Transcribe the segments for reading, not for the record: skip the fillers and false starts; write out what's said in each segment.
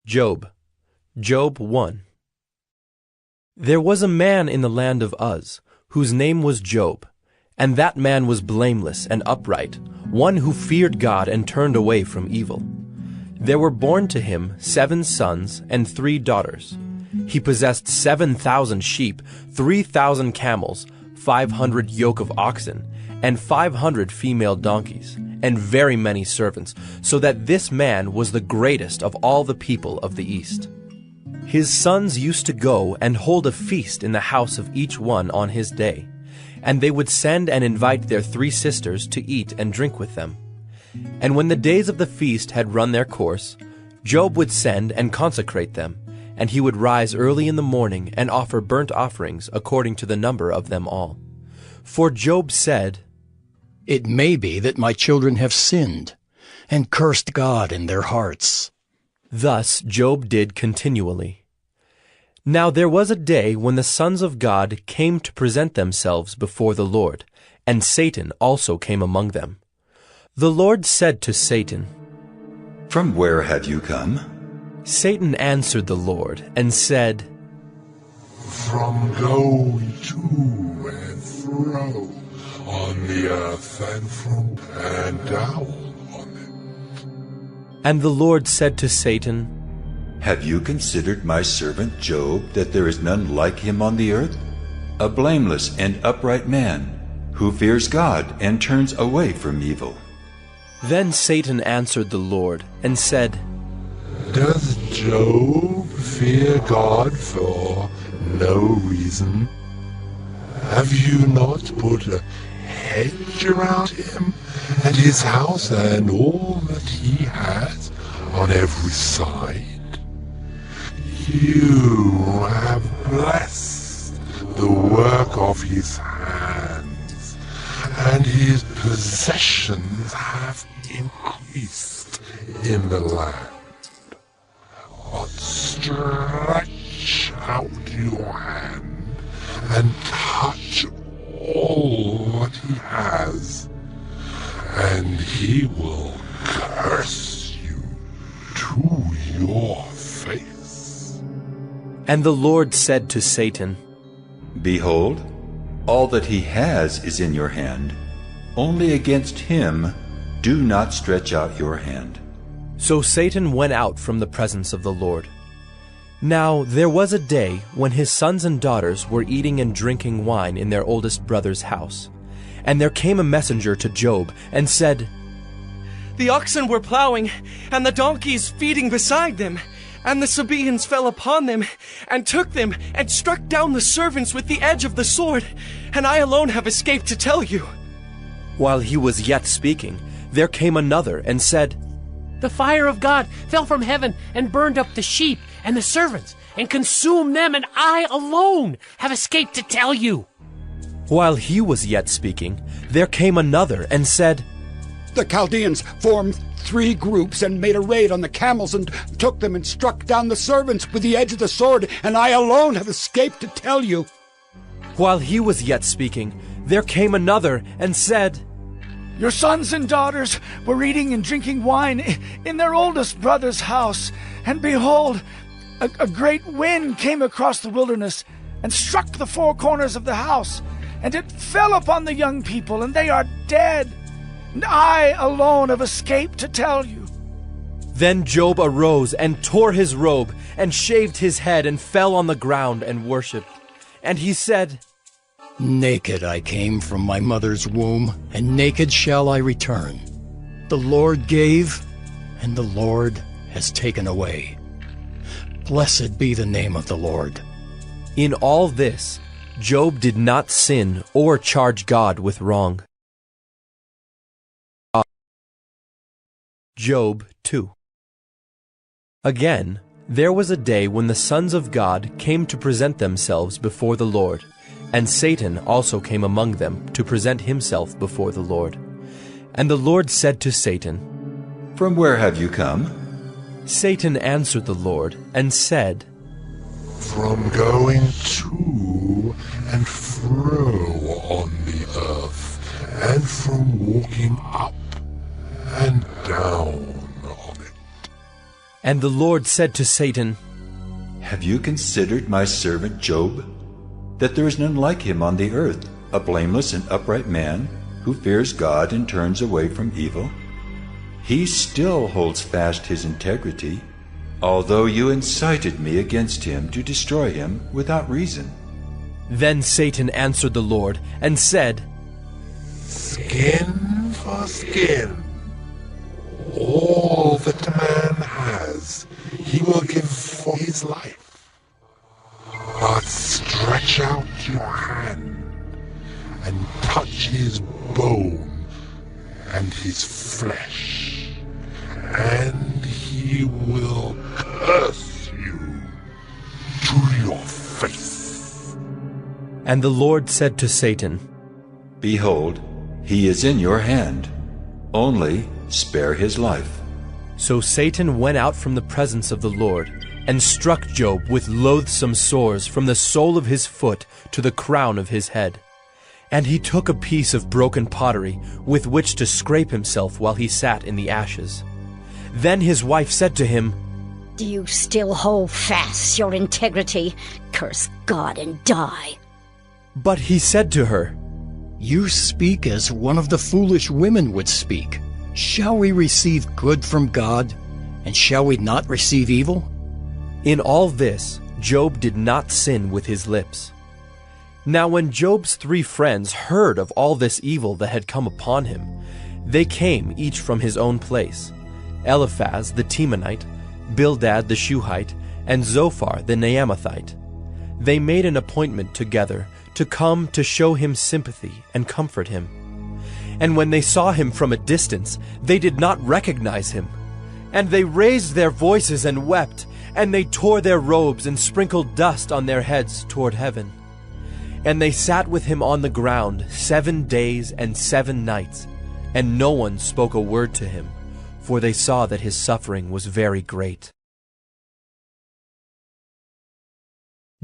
Job. Job 1. There was a man in the land of Uz, whose name was Job, and that man was blameless and upright, one who feared God and turned away from evil. There were born to him 7 sons and 3 daughters. He possessed 7,000 sheep, 3,000 camels, 500 yoke of oxen, and 500 female donkeys, and very many servants, so that this man was the greatest of all the people of the East. His sons used to go and hold a feast in the house of each one on his day, and they would send and invite their 3 sisters to eat and drink with them. And when the days of the feast had run their course, Job would send and consecrate them, and he would rise early in the morning and offer burnt offerings according to the number of them all. For Job said, "It may be that my children have sinned, and cursed God in their hearts." Thus Job did continually. Now there was a day when the sons of God came to present themselves before the Lord, and Satan also came among them. The Lord said to Satan, "From where have you come?" Satan answered the Lord and said, "From going to and fro on the earth and down on it." And the Lord said to Satan, "Have you considered my servant Job, that there is none like him on the earth? A blameless and upright man, who fears God and turns away from evil." Then Satan answered the Lord and said, "Does Job fear God for no reason? Have you not put a hedge around him and his house and all that he has on every side? You have blessed the work of his hands, and his possessions have increased in the land. But stretch out your hand and touch all that he has, and he will curse you to your face." And the Lord said to Satan, "Behold, all that he has is in your hand. Only against him do not stretch out your hand." So Satan went out from the presence of the Lord. Now there was a day when his sons and daughters were eating and drinking wine in their oldest brother's house. And there came a messenger to Job and said, "The oxen were plowing, and the donkeys feeding beside them, and the Sabaeans fell upon them, and took them, and struck down the servants with the edge of the sword, and I alone have escaped to tell you." While he was yet speaking, there came another and said, "The fire of God fell from heaven and burned up the sheep and the servants and consumed them, and I alone have escaped to tell you." While he was yet speaking, there came another and said, "The Chaldeans formed 3 groups and made a raid on the camels and took them and struck down the servants with the edge of the sword, and I alone have escaped to tell you." While he was yet speaking, there came another and said, "Your sons and daughters were eating and drinking wine in their oldest brother's house, and behold, a great wind came across the wilderness and struck the 4 corners of the house, and it fell upon the young people, and they are dead. And I alone have escaped to tell you." Then Job arose and tore his robe and shaved his head and fell on the ground and worshipped. And he said, "Naked I came from my mother's womb, and naked shall I return. The Lord gave, and the Lord has taken away. Blessed be the name of the Lord." In all this, Job did not sin or charge God with wrong. Job 2. Again, there was a day when the sons of God came to present themselves before the Lord, and Satan also came among them to present himself before the Lord. And the Lord said to Satan, "From where have you come?" Satan answered the Lord and said, "From going to and fro on the earth, and from walking up and down on it." And the Lord said to Satan, Have you considered my servant Job, that there is none like him on the earth, a blameless and upright man, who fears God and turns away from evil? He still holds fast his integrity, although you incited me against him to destroy him without reason. Then Satan answered the Lord and said, Skin for skin. All that a man has, he will give for his life. But stretch out your hand and touch his bone and his flesh, and he will curse you to your face. And the Lord said to Satan, Behold, he is in your hand. Only spare his life. So Satan went out from the presence of the Lord, and struck Job with loathsome sores from the sole of his foot to the crown of his head. And he took a piece of broken pottery with which to scrape himself while he sat in the ashes. Then his wife said to him, Do you still hold fast your integrity? Curse God and die. But he said to her, You speak as one of the foolish women would speak. Shall we receive good from God, and shall we not receive evil? In all this, Job did not sin with his lips. Now when Job's 3 friends heard of all this evil that had come upon him, they came each from his own place, Eliphaz the Temanite, Bildad the Shuhite, and Zophar the Naamathite. They made an appointment together to come to show him sympathy and comfort him. And when they saw him from a distance, they did not recognize him. And they raised their voices and wept, and they tore their robes and sprinkled dust on their heads toward heaven. And they sat with him on the ground 7 days and 7 nights, and no one spoke a word to him, for they saw that his suffering was very great.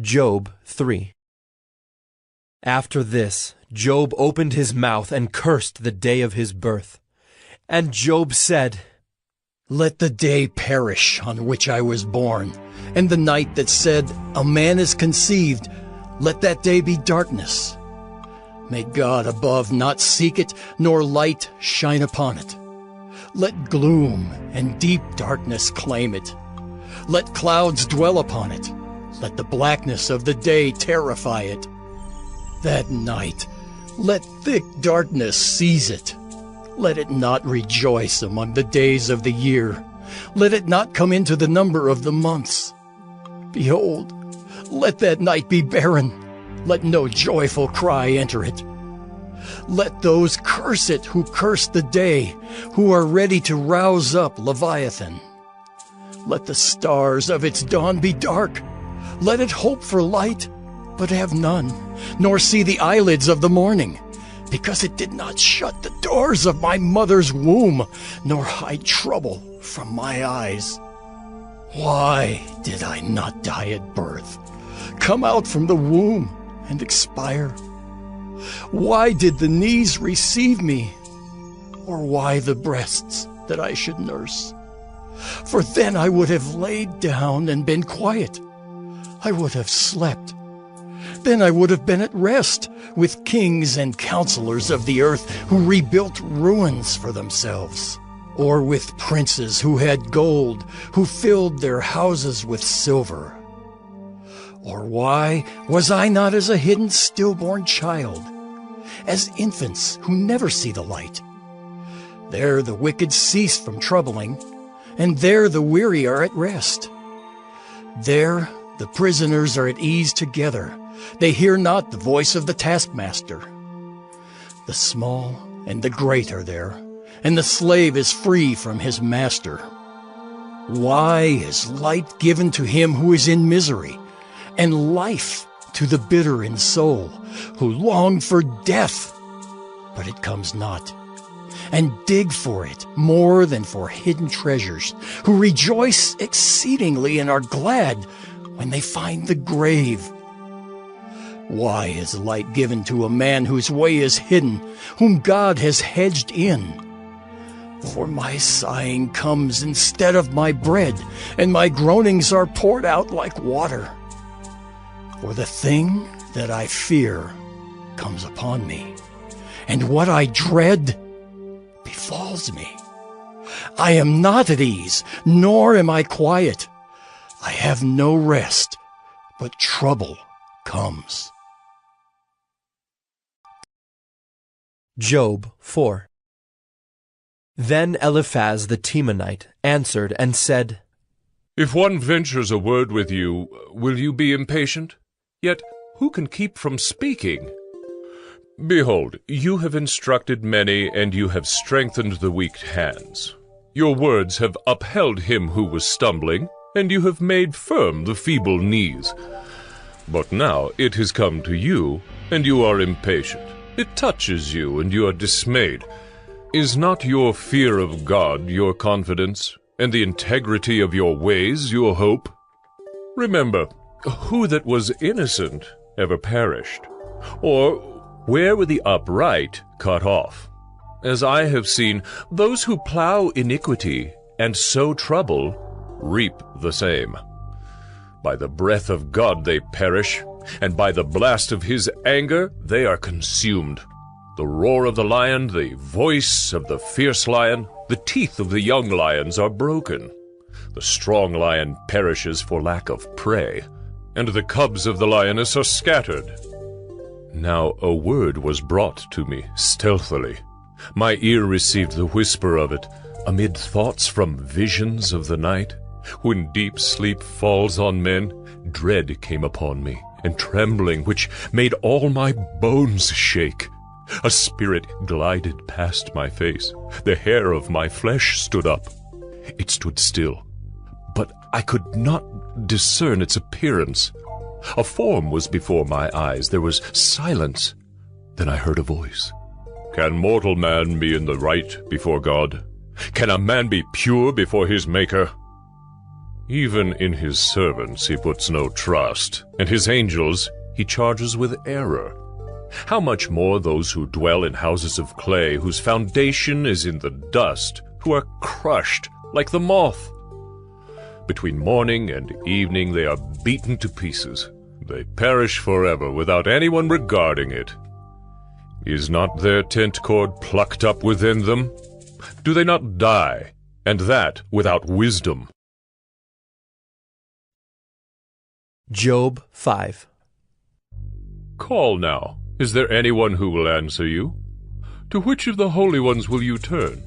Job 3. After this, Job opened his mouth and cursed the day of his birth. And Job said, Let the day perish on which I was born, and the night that said, A man is conceived, let that day be darkness. May God above not seek it, nor light shine upon it. Let gloom and deep darkness claim it. Let clouds dwell upon it. Let the blackness of the day terrify it. That night, let thick darkness seize it. Let it not rejoice among the days of the year. Let it not come into the number of the months. Behold, let that night be barren. Let no joyful cry enter it. Let those curse it who curse the day, who are ready to rouse up Leviathan. Let the stars of its dawn be dark. Let it hope for light, but have none, nor see the eyelids of the morning, because it did not shut the doors of my mother's womb, nor hide trouble from my eyes. Why did I not die at birth, come out from the womb, and expire? Why did the knees receive me, or why the breasts that I should nurse? For then I would have laid down and been quiet. I would have slept. Then I would have been at rest with kings and counselors of the earth who rebuilt ruins for themselves, or with princes who had gold, who filled their houses with silver. Or why was I not as a hidden stillborn child, as infants who never see the light? There the wicked cease from troubling, and there the weary are at rest. There the prisoners are at ease together. They hear not the voice of the taskmaster. The small and the great are there, and the slave is free from his master. Why is light given to him who is in misery, and life to the bitter in soul, who long for death, but it comes not, and dig for it more than for hidden treasures, who rejoice exceedingly and are glad when they find the grave? Why is light given to a man whose way is hidden, whom God has hedged in? For my sighing comes instead of my bread, and my groanings are poured out like water. For the thing that I fear comes upon me, and what I dread befalls me. I am not at ease, nor am I quiet. I have no rest, but trouble comes. Job 4. Then Eliphaz the Temanite answered and said, If one ventures a word with you, will you be impatient? Yet who can keep from speaking? Behold, you have instructed many, and you have strengthened the weak hands. Your words have upheld him who was stumbling, and you have made firm the feeble knees. But now it has come to you, and you are impatient. It touches you, and you are dismayed. Is not your fear of God your confidence, and the integrity of your ways your hope? Remember, who that was innocent ever perished? Or where were the upright cut off? As I have seen, those who plow iniquity and sow trouble reap the same. By the breath of God they perish, and by the blast of his anger they are consumed. The roar of the lion, the voice of the fierce lion, the teeth of the young lions are broken. The strong lion perishes for lack of prey, and the cubs of the lioness are scattered. Now a word was brought to me stealthily. My ear received the whisper of it, amid thoughts from visions of the night. When deep sleep falls on men, dread came upon me, and trembling which made all my bones shake. A spirit glided past my face. The hair of my flesh stood up. It stood still, but I could not discern its appearance. A form was before my eyes. There was silence. Then I heard a voice. Can mortal man be in the right before God? Can a man be pure before his Maker? Even in his servants he puts no trust, and his angels he charges with error. How much more those who dwell in houses of clay, whose foundation is in the dust, who are crushed like the moth? Between morning and evening they are beaten to pieces. They perish forever without anyone regarding it. Is not their tent cord plucked up within them? Do they not die, and that without wisdom? Job 5. Call now. Is there anyone who will answer you? To which of the holy ones will you turn?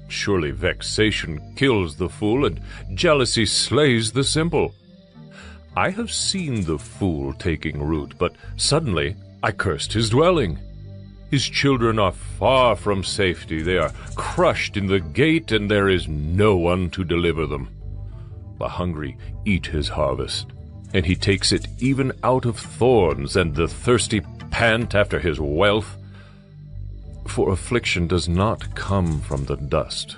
Surely vexation kills the fool, and jealousy slays the simple. I have seen the fool taking root, but suddenly I cursed his dwelling. His children are far from safety. They are crushed in the gate, and there is no one to deliver them. The hungry eat his harvest, and he takes it even out of thorns, and the thirsty pant after his wealth. For affliction does not come from the dust,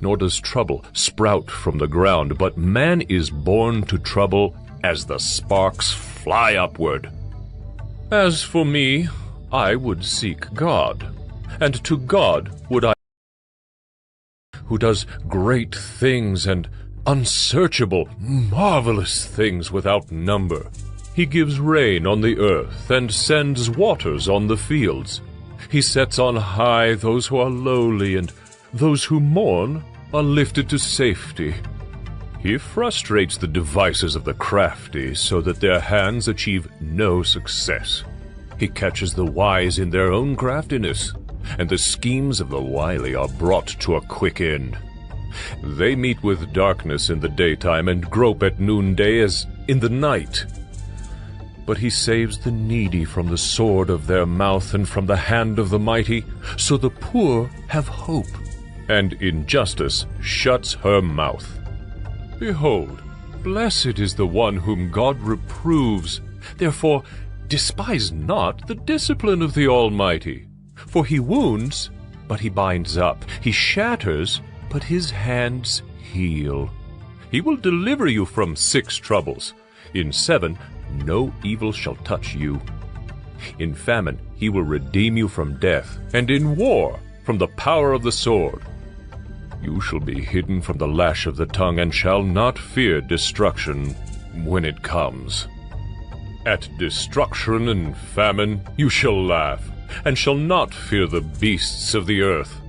nor does trouble sprout from the ground, but man is born to trouble as the sparks fly upward. As for me, I would seek God, and to God would I, who does great things and unsearchable, marvelous things without number. He gives rain on the earth and sends waters on the fields. He sets on high those who are lowly, and those who mourn are lifted to safety. He frustrates the devices of the crafty so that their hands achieve no success. He catches the wise in their own craftiness, and the schemes of the wily are brought to a quick end. They meet with darkness in the daytime and grope at noonday as in the night. But he saves the needy from the sword of their mouth and from the hand of the mighty, so the poor have hope, and injustice shuts her mouth. Behold, blessed is the one whom God reproves. Therefore despise not the discipline of the Almighty. For he wounds, but he binds up. He shatters, but his hands heal. He will deliver you from 6 troubles. In 7 no evil shall touch you. In famine he will redeem you from death, and in war from the power of the sword. You shall be hidden from the lash of the tongue, and shall not fear destruction when it comes. At destruction and famine you shall laugh, and shall not fear the beasts of the earth.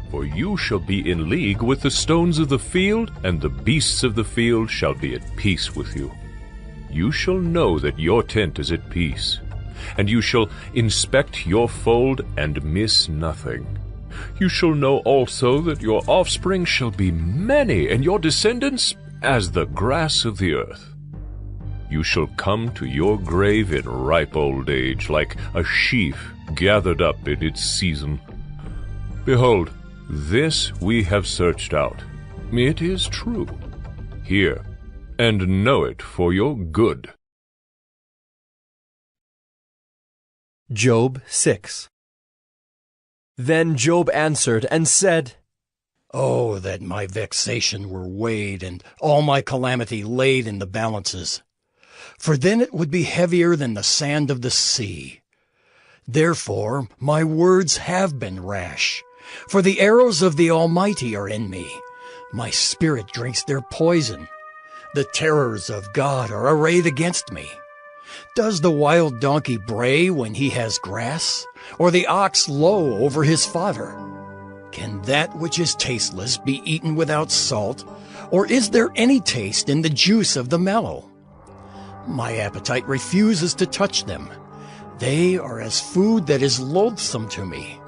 For you shall be in league with the stones of the field, and the beasts of the field shall be at peace with you. You shall know that your tent is at peace, and you shall inspect your fold and miss nothing. You shall know also that your offspring shall be many, and your descendants as the grass of the earth. You shall come to your grave in ripe old age, like a sheaf gathered up in its season. Behold, this we have searched out. It is true. Hear, and know it for your good. Job 6. Then Job answered and said, Oh, that my vexation were weighed, and all my calamity laid in the balances. For then it would be heavier than the sand of the sea. Therefore my words have been rash, for the arrows of the Almighty are in me. My spirit drinks their poison. The terrors of God are arrayed against me. Does the wild donkey bray when he has grass, or the ox low over his fodder? Can that which is tasteless be eaten without salt, or is there any taste in the juice of the mallow? My appetite refuses to touch them. They are as food that is loathsome to me.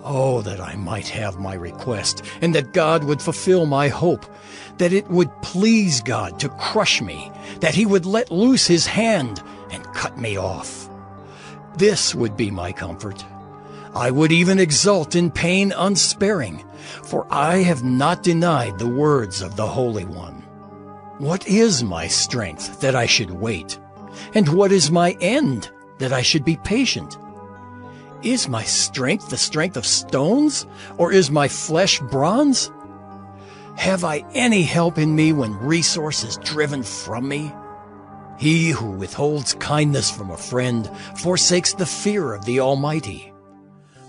Oh, that I might have my request, and that God would fulfill my hope, that it would please God to crush me, that he would let loose his hand and cut me off. This would be my comfort. I would even exult in pain unsparing, for I have not denied the words of the Holy One. What is my strength that I should wait? And what is my end that I should be patient? Is my strength the strength of stones, or is my flesh bronze? Have I any help in me when resource is driven from me? He who withholds kindness from a friend forsakes the fear of the Almighty.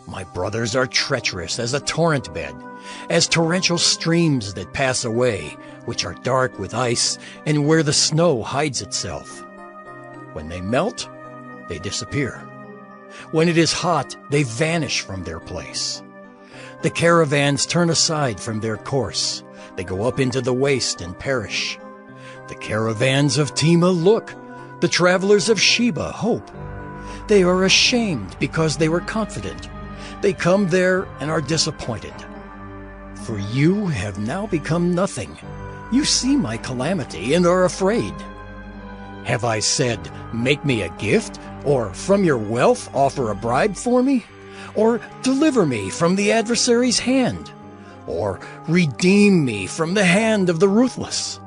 My brothers are treacherous as a torrent bed, as torrential streams that pass away, which are dark with ice, and where the snow hides itself. When they melt, they disappear. When it is hot, they vanish from their place. The caravans turn aside from their course. They go up into the waste and perish. The caravans of Tema look. The travelers of Sheba hope. They are ashamed because they were confident. They come there and are disappointed. For you have now become nothing. You see my calamity and are afraid. Have I said, make me a gift, or from your wealth offer a bribe for me? Or deliver me from the adversary's hand? Or redeem me from the hand of the ruthless?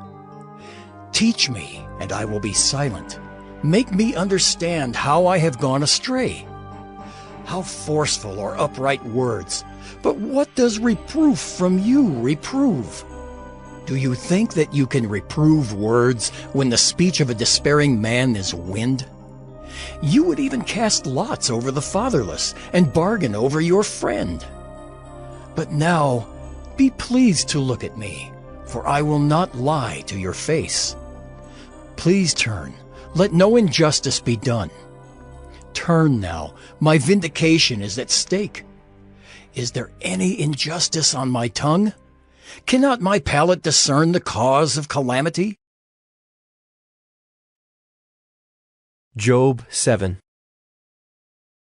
Teach me, and I will be silent. Make me understand how I have gone astray. How forceful are upright words, but what does reproof from you reprove? Do you think that you can reprove words when the speech of a despairing man is wind? You would even cast lots over the fatherless and bargain over your friend. But now, be pleased to look at me, for I will not lie to your face. Please turn, let no injustice be done. Turn now, my vindication is at stake. Is there any injustice on my tongue? Cannot my palate discern the cause of calamity? Job 7.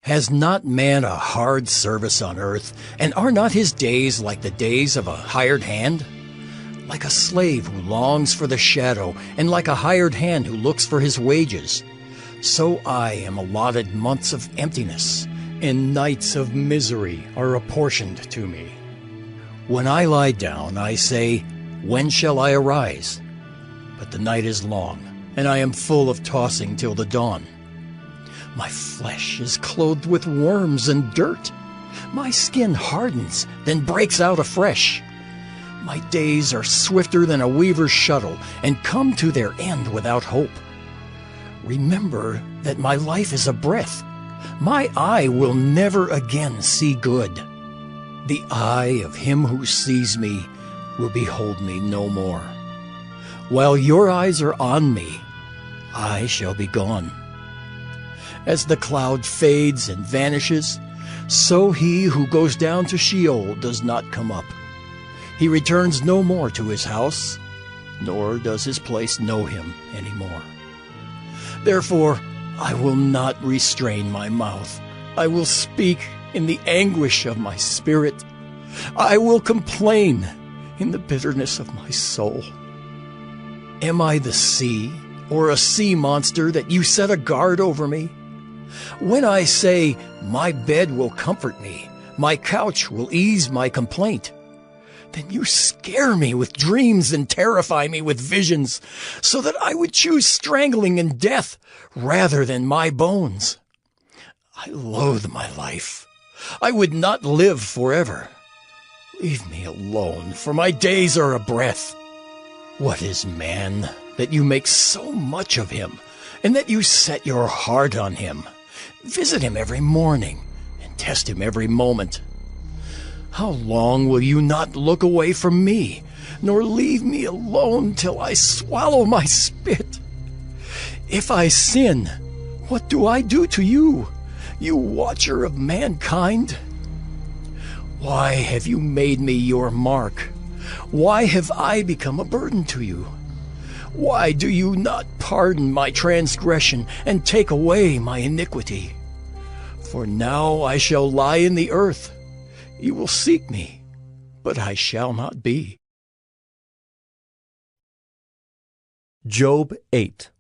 Has not man a hard service on earth, and are not his days like the days of a hired hand? Like a slave who longs for the shadow, and like a hired hand who looks for his wages, so I am allotted months of emptiness, and nights of misery are apportioned to me. When I lie down, I say, when shall I arise? But the night is long, and I am full of tossing till the dawn. My flesh is clothed with worms and dirt. My skin hardens, then breaks out afresh. My days are swifter than a weaver's shuttle, and come to their end without hope. Remember that my life is a breath. My eye will never again see good. The eye of him who sees me will behold me no more. While your eyes are on me, I shall be gone. As the cloud fades and vanishes, so he who goes down to Sheol does not come up. He returns no more to his house, nor does his place know him anymore. Therefore, I will not restrain my mouth. I will speak in the anguish of my spirit. I will complain in the bitterness of my soul. Am I the sea, or a sea monster, that you set a guard over me? When I say, my bed will comfort me, my couch will ease my complaint, then you scare me with dreams and terrify me with visions, so that I would choose strangling and death rather than my bones. I loathe my life. I would not live forever. Leave me alone, for my days are a breath. What is man, that you make so much of him, and that you set your heart on him? Visit him every morning, and test him every moment. How long will you not look away from me, nor leave me alone till I swallow my spit? If I sin, what do I do to you, you watcher of mankind? Why have you made me your mark? Why have I become a burden to you? Why do you not pardon my transgression and take away my iniquity? For now I shall lie in the earth. You will seek me, but I shall not be. Job 8.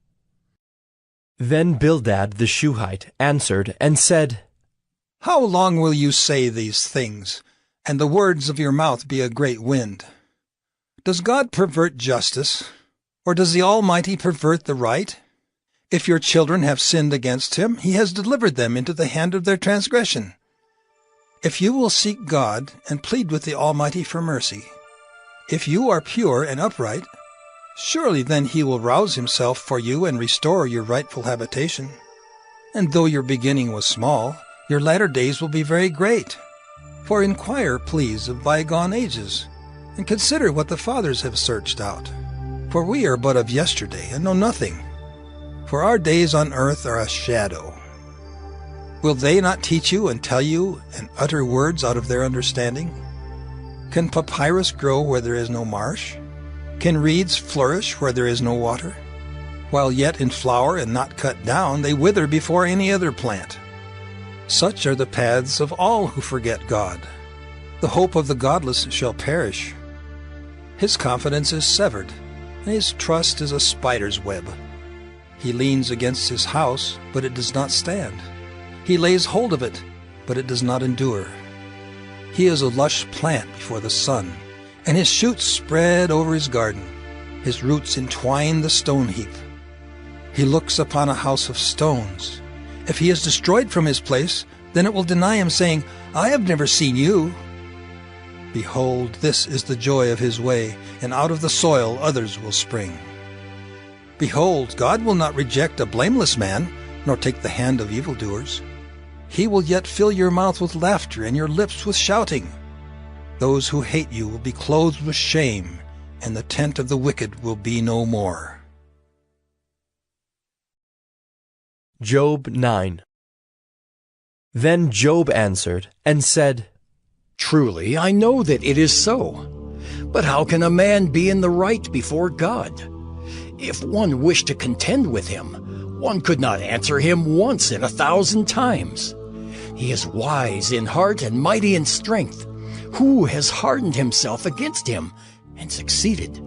Then Bildad the Shuhite answered and said, How long will you say these things, and the words of your mouth be a great wind? Does God pervert justice, or does the Almighty pervert the right? If your children have sinned against him, he has delivered them into the hand of their transgression. If you will seek God and plead with the Almighty for mercy, if you are pure and upright, surely then he will rouse himself for you and restore your rightful habitation. And though your beginning was small, your latter days will be very great. For inquire, please, of bygone ages, and consider what the fathers have searched out. For we are but of yesterday, and know nothing. For our days on earth are a shadow. Will they not teach you and tell you and utter words out of their understanding? Can papyrus grow where there is no marsh? Can reeds flourish where there is no water? While yet in flower and not cut down, they wither before any other plant. Such are the paths of all who forget God. The hope of the godless shall perish. His confidence is severed, and his trust is a spider's web. He leans against his house, but it does not stand. He lays hold of it, but it does not endure. He is a lush plant before the sun, and his shoots spread over his garden. His roots entwine the stone heap. He looks upon a house of stones. If he is destroyed from his place, then it will deny him, saying, I have never seen you. Behold, this is the joy of his way, and out of the soil others will spring. Behold, God will not reject a blameless man, nor take the hand of evildoers. He will yet fill your mouth with laughter and your lips with shouting. Those who hate you will be clothed with shame, and the tent of the wicked will be no more. Job 9. Then Job answered and said, Truly, I know that it is so. But how can a man be in the right before God? If one wished to contend with him, one could not answer him once in 1,000 times. He is wise in heart and mighty in strength. Who has hardened himself against him and succeeded?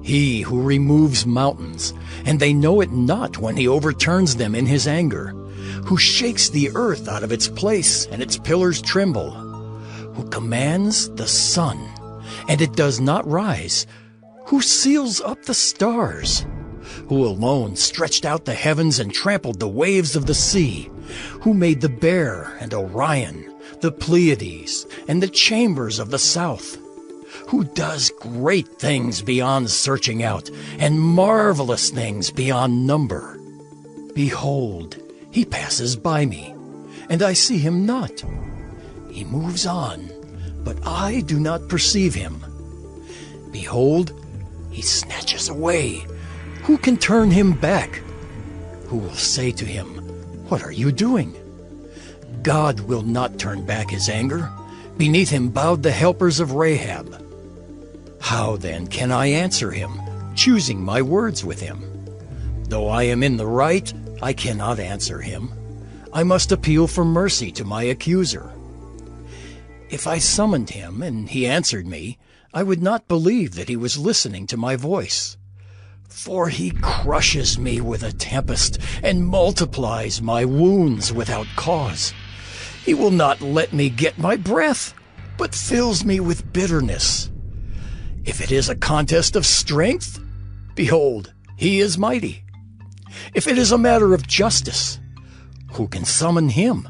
He who removes mountains, and they know it not when he overturns them in his anger, who shakes the earth out of its place, and its pillars tremble, who commands the sun, and it does not rise, who seals up the stars, who alone stretched out the heavens and trampled the waves of the sea, who made the Bear and Orion, the Pleiades, and the chambers of the south, who does great things beyond searching out, and marvelous things beyond number. Behold, he passes by me, and I see him not. He moves on, but I do not perceive him. Behold, he snatches away. Who can turn him back? Who will say to him, What are you doing? God will not turn back his anger. Beneath him bowed the helpers of Rahab. How then can I answer him, choosing my words with him? Though I am in the right, I cannot answer him. I must appeal for mercy to my accuser. If I summoned him and he answered me, I would not believe that he was listening to my voice. For he crushes me with a tempest and multiplies my wounds without cause. He will not let me get my breath, but fills me with bitterness. If it is a contest of strength, behold, he is mighty. If it is a matter of justice, who can summon him?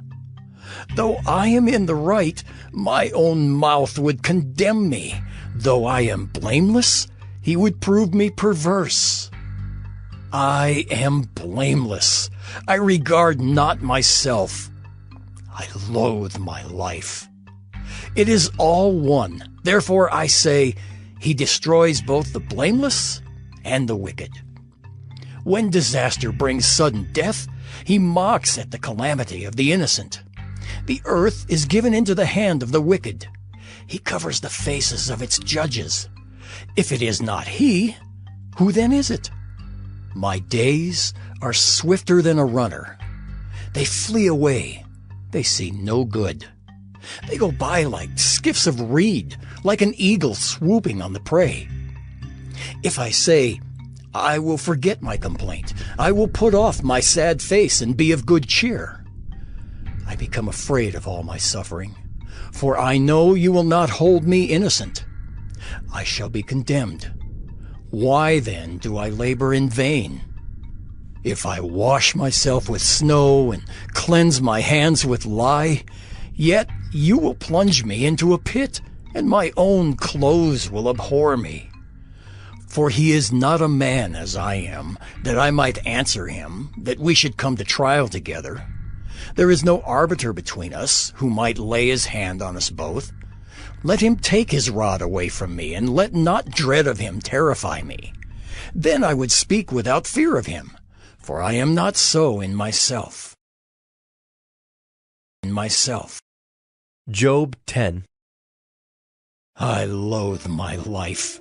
Though I am in the right, my own mouth would condemn me. Though I am blameless, he would prove me perverse. I am blameless. I regard not myself. I loathe my life. It is all one. Therefore I say, he destroys both the blameless and the wicked. When disaster brings sudden death, he mocks at the calamity of the innocent. The earth is given into the hand of the wicked. He covers the faces of its judges. If it is not he, who then is it? My days are swifter than a runner. They flee away. They see no good. They go by like skiffs of reed, like an eagle swooping on the prey. If I say, I will forget my complaint, I will put off my sad face and be of good cheer, I become afraid of all my suffering, for I know you will not hold me innocent. I shall be condemned. Why then do I labor in vain? If I wash myself with snow and cleanse my hands with lye, yet you will plunge me into a pit, and my own clothes will abhor me. For he is not a man as I am, that I might answer him, that we should come to trial together. There is no arbiter between us, who might lay his hand on us both. Let him take his rod away from me, and let not dread of him terrify me. Then I would speak without fear of him, for I am not so in myself. Job 10. I loathe my life.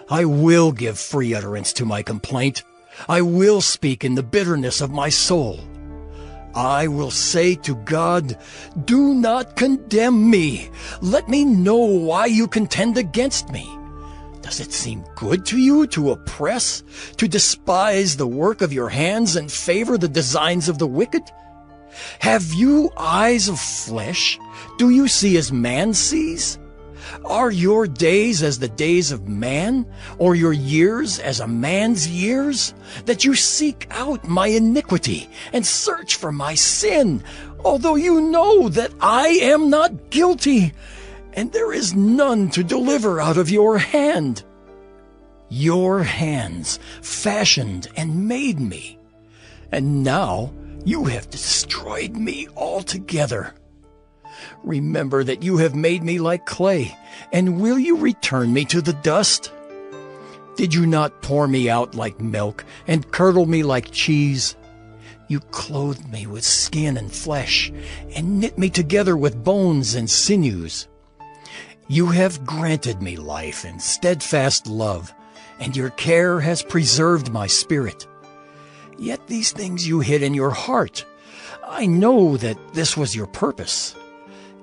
I will give free utterance to my complaint. I will speak in the bitterness of my soul. I will say to God, do not condemn me. Let me know why you contend against me. Does it seem good to you to oppress, to despise the work of your hands and favor the designs of the wicked? Have you eyes of flesh? Do you see as man sees? Are your days as the days of man, or your years as a man's years? That you seek out my iniquity and search for my sin, although you know that I am not guilty, and there is none to deliver out of your hand. Your hands fashioned and made me, and now you have destroyed me altogether. Remember that you have made me like clay, and will you return me to the dust? Did you not pour me out like milk, and curdle me like cheese? You clothed me with skin and flesh, and knit me together with bones and sinews. You have granted me life and steadfast love, and your care has preserved my spirit. Yet these things you hid in your heart. I know that this was your purpose.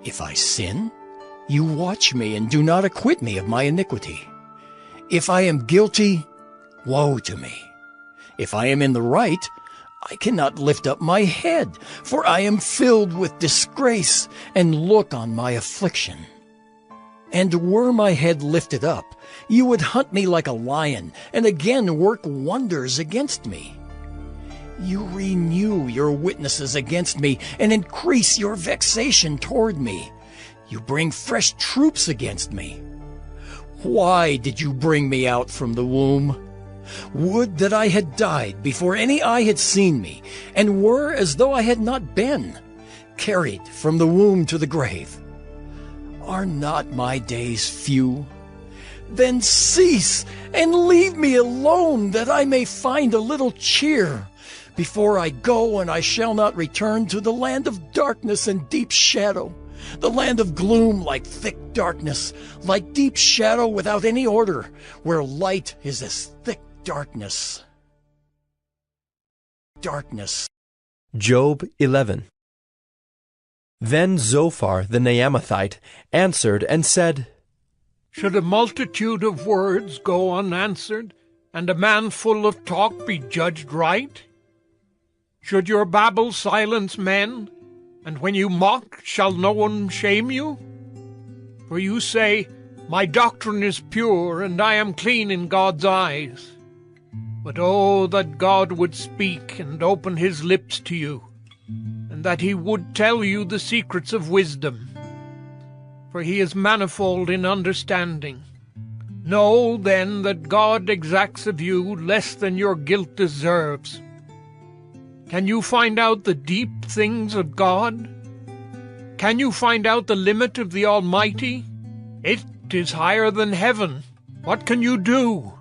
If I sin, you watch me and do not acquit me of my iniquity. If I am guilty, woe to me. If I am in the right, I cannot lift up my head, for I am filled with disgrace, and look on my affliction. And were my head lifted up, you would hunt me like a lion, and again work wonders against me. You renew your witnesses against me, and increase your vexation toward me. You bring fresh troops against me. Why did you bring me out from the womb? Would that I had died before any eye had seen me, and were as though I had not been, carried from the womb to the grave. Are not my days few? Then cease and leave me alone, that I may find a little cheer before I go, and I shall not return to the land of darkness and deep shadow, the land of gloom like thick darkness, like deep shadow without any order, where light is as thick darkness. Darkness. Job 11. Then Zophar the Naamathite answered and said, Should a multitude of words go unanswered, and a man full of talk be judged right? Should your babble silence men, and when you mock shall no one shame you? For you say, My doctrine is pure, and I am clean in God's eyes. But oh, that God would speak and open his lips to you, and that he would tell you the secrets of wisdom. For he is manifold in understanding. Know, then, that God exacts of you less than your guilt deserves. Can you find out the deep things of God? Can you find out the limit of the Almighty? It is higher than heaven. What can you do?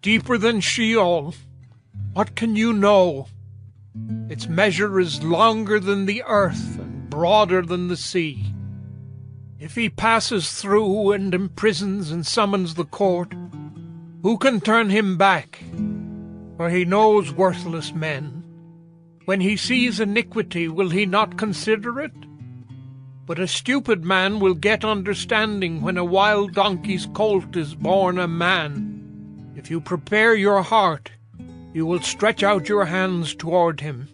Deeper than Sheol. What can you know? Its measure is longer than the earth and broader than the sea. If he passes through and imprisons and summons the court, who can turn him back? For he knows worthless men. When he sees iniquity, will he not consider it? But a stupid man will get understanding when a wild donkey's colt is born a man. If you prepare your heart, you will stretch out your hands toward him.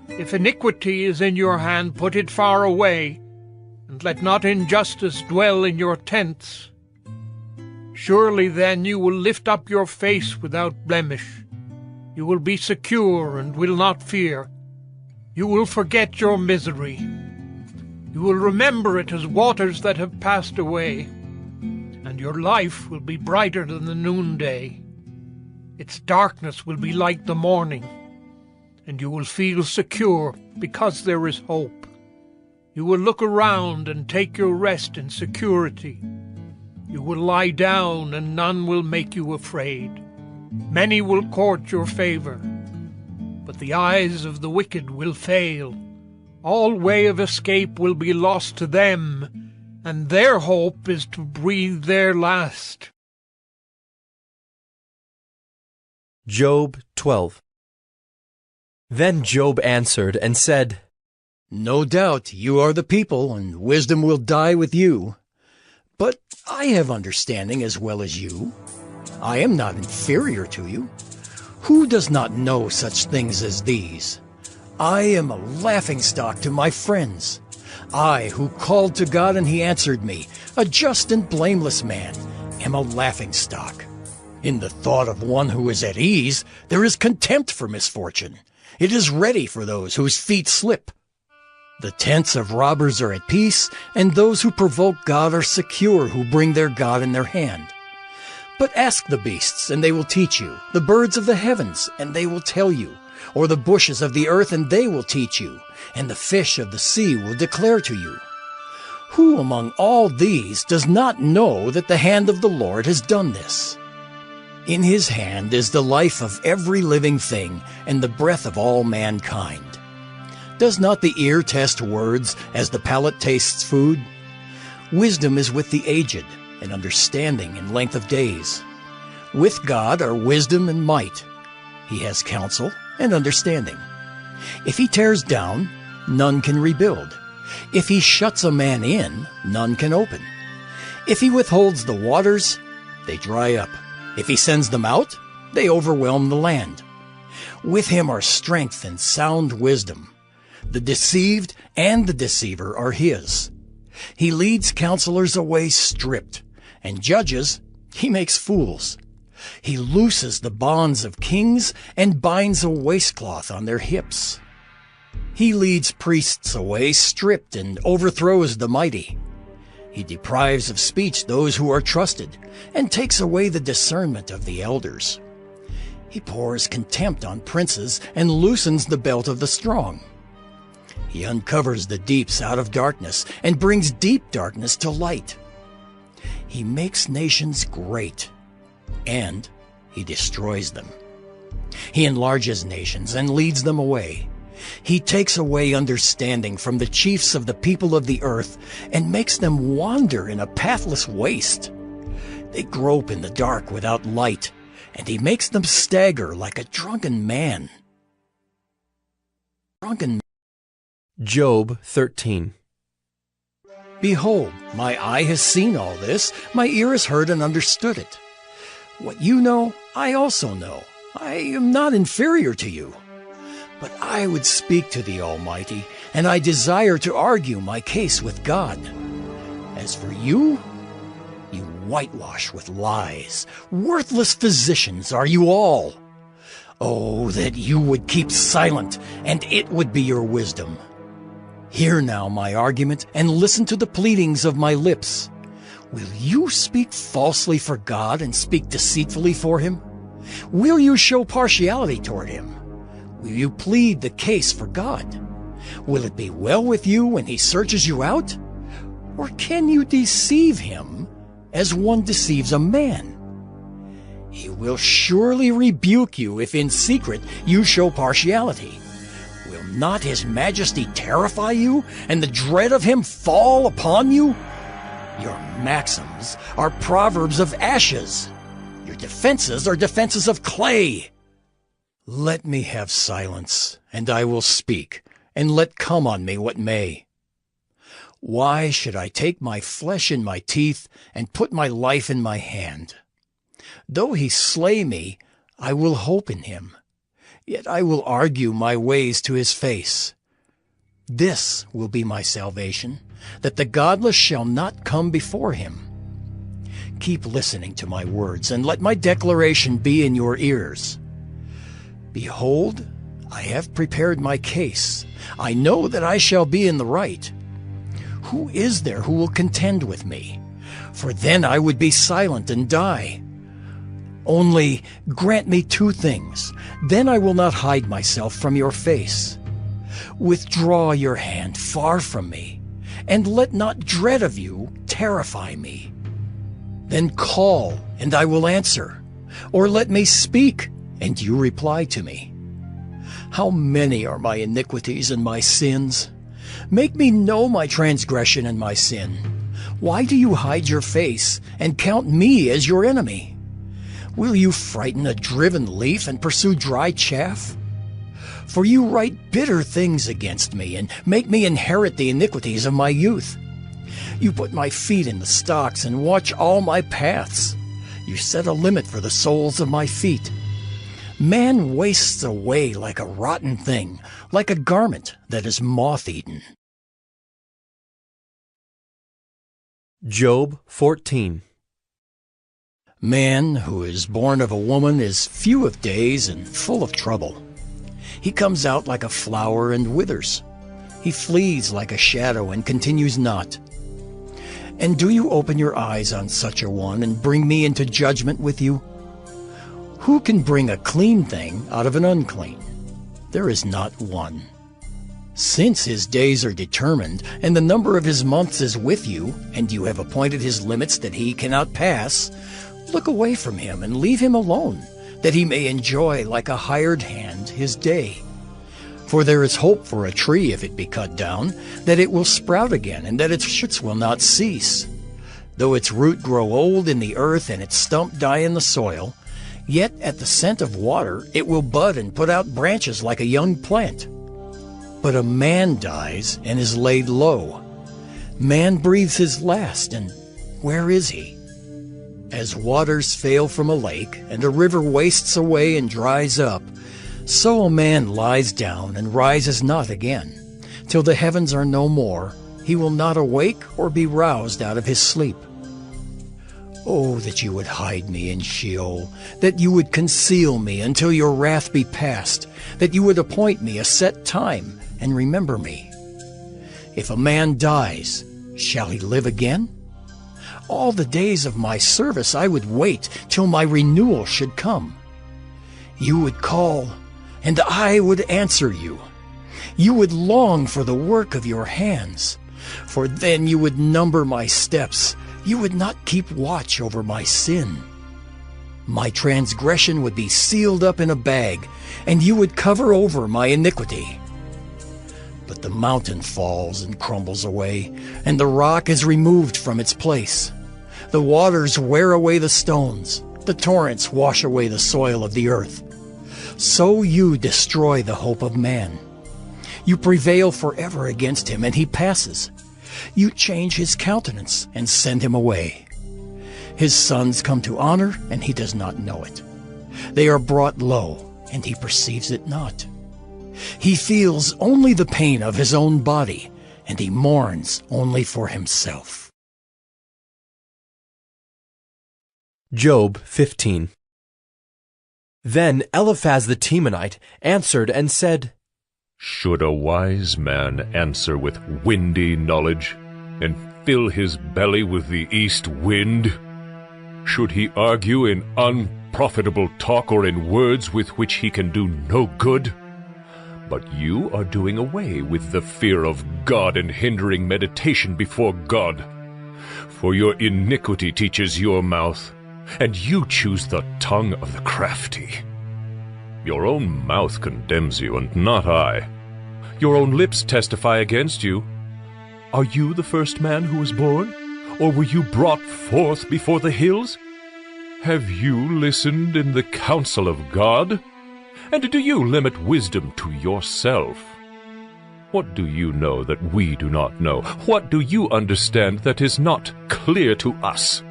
If iniquity is in your hand, put it far away, and let not injustice dwell in your tents. Surely then you will lift up your face without blemish. You will be secure and will not fear. You will forget your misery. You will remember it as waters that have passed away, and your life will be brighter than the noonday. Its darkness will be like the morning, and you will feel secure because there is hope. You will look around and take your rest in security. You will lie down, and none will make you afraid. Many will court your favor, but the eyes of the wicked will fail. All way of escape will be lost to them, and their hope is to breathe their last. Job 12. Then Job answered and said, No doubt you are the people, and wisdom will die with you. But I have understanding as well as you. I am not inferior to you. Who does not know such things as these? I am a laughingstock to my friends. I, who called to God and he answered me, a just and blameless man, am a laughingstock. In the thought of one who is at ease, there is contempt for misfortune. It is ready for those whose feet slip. The tents of robbers are at peace, and those who provoke God are secure, who bring their God in their hand. But ask the beasts, and they will teach you, the birds of the heavens, and they will tell you, or the bushes of the earth, and they will teach you, and the fish of the sea will declare to you. Who among all these does not know that the hand of the Lord has done this? In his hand is the life of every living thing, and the breath of all mankind. Does not the ear test words as the palate tastes food? Wisdom is with the aged, and understanding in length of days. With God are wisdom and might. He has counsel and understanding. If he tears down, none can rebuild. If he shuts a man in, none can open. If he withholds the waters, they dry up. If he sends them out, they overwhelm the land. With him are strength and sound wisdom. The deceived and the deceiver are his. He leads counselors away stripped, and judges he makes fools. He looses the bonds of kings and binds a waistcloth on their hips. He leads priests away stripped and overthrows the mighty. He deprives of speech those who are trusted and takes away the discernment of the elders. He pours contempt on princes and loosens the belt of the strong. He uncovers the deeps out of darkness and brings deep darkness to light. He makes nations great, and he destroys them. He enlarges nations and leads them away. He takes away understanding from the chiefs of the people of the earth and makes them wander in a pathless waste. They grope in the dark without light, and he makes them stagger like a drunken man. Job 13. Behold, my eye has seen all this, my ear has heard and understood it. What you know, I also know. I am not inferior to you. But I would speak to the Almighty, and I desire to argue my case with God. As for you, you whitewash with lies. Worthless physicians are you all. Oh, that you would keep silent, and it would be your wisdom. Hear now my argument, and listen to the pleadings of my lips. Will you speak falsely for God and speak deceitfully for him? Will you show partiality toward him? Will you plead the case for God? Will it be well with you when he searches you out? Or can you deceive him as one deceives a man? He will surely rebuke you if in secret you show partiality. Will not his majesty terrify you, and the dread of him fall upon you? Your maxims are proverbs of ashes. Your defenses are defenses of clay. Let me have silence, and I will speak, and let come on me what may. Why should I take my flesh in my teeth, and put my life in my hand? Though he slay me, I will hope in him. Yet I will argue my ways to his face. This will be my salvation, that the godless shall not come before him. Keep listening to my words, and let my declaration be in your ears. Behold, I have prepared my case. I know that I shall be in the right. Who is there who will contend with me? For then I would be silent and die. Only grant me two things, then I will not hide myself from your face. Withdraw your hand far from me, and let not dread of you terrify me. Then call, and I will answer, or let me speak, and you reply to me. How many are my iniquities and my sins? Make me know my transgression and my sin. Why do you hide your face and count me as your enemy? Will you frighten a driven leaf and pursue dry chaff? For you write bitter things against me and make me inherit the iniquities of my youth. You put my feet in the stocks and watch all my paths. You set a limit for the soles of my feet. Man wastes away like a rotten thing, like a garment that is moth-eaten. Job 14. Man who is born of a woman is few of days and full of trouble. He comes out like a flower and withers. He flees like a shadow and continues not. And do you open your eyes on such a one and bring me into judgment with you? Who can bring a clean thing out of an unclean? There is not one. Since his days are determined, and the number of his months is with you, and you have appointed his limits that he cannot pass, look away from him and leave him alone, that he may enjoy like a hired hand his day. For there is hope for a tree if it be cut down, that it will sprout again, and that its shoots will not cease. Though its root grow old in the earth and its stump die in the soil, yet at the scent of water it will bud and put out branches like a young plant. But a man dies and is laid low. Man breathes his last, and where is he? As waters fail from a lake, and a river wastes away and dries up, so a man lies down and rises not again. Till the heavens are no more, he will not awake or be roused out of his sleep. Oh, that you would hide me in Sheol, that you would conceal me until your wrath be past, that you would appoint me a set time and remember me. If a man dies, shall he live again? All the days of my service I would wait till my renewal should come. You would call, and I would answer you. You would long for the work of your hands, for then you would number my steps. You would not keep watch over my sin. My transgression would be sealed up in a bag, and you would cover over my iniquity. But the mountain falls and crumbles away, and the rock is removed from its place. The waters wear away the stones. The torrents wash away the soil of the earth. So you destroy the hope of man. You prevail forever against him, and he passes. You change his countenance and send him away. His sons come to honor, and he does not know it. They are brought low, and he perceives it not. He feels only the pain of his own body, and he mourns only for himself. Job 15. Then Eliphaz the Temanite answered and said, Should a wise man answer with windy knowledge, and fill his belly with the east wind? Should he argue in unprofitable talk, or in words with which he can do no good? But you are doing away with the fear of God and hindering meditation before God. For your iniquity teaches your mouth, and you choose the tongue of the crafty. Your own mouth condemns you, and not I. Your own lips testify against you. Are you the first man who was born? Or were you brought forth before the hills? Have you listened in the counsel of God? And do you limit wisdom to yourself? What do you know that we do not know? What do you understand that is not clear to us?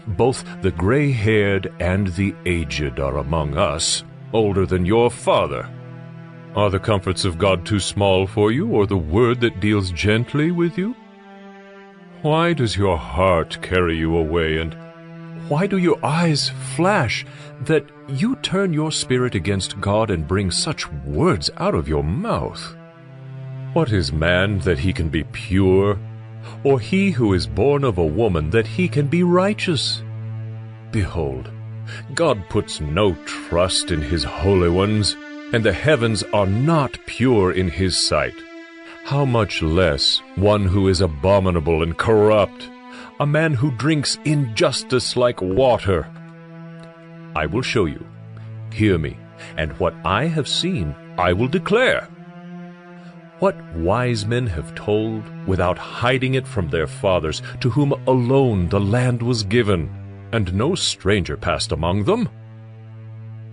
Both the gray-haired and the aged are among us, older than your father. Are the comforts of God too small for you, or the word that deals gently with you? Why does your heart carry you away, and why do your eyes flash, that you turn your spirit against God and bring such words out of your mouth? What is man that he can be pure, or he who is born of a woman that he can be righteous? Behold, God puts no trust in his holy ones, and the heavens are not pure in his sight. How much less one who is abominable and corrupt, a man who drinks injustice like water? I will show you. Hear me, and what I have seen I will declare. What wise men have told without hiding it from their fathers, to whom alone the land was given, and no stranger passed among them?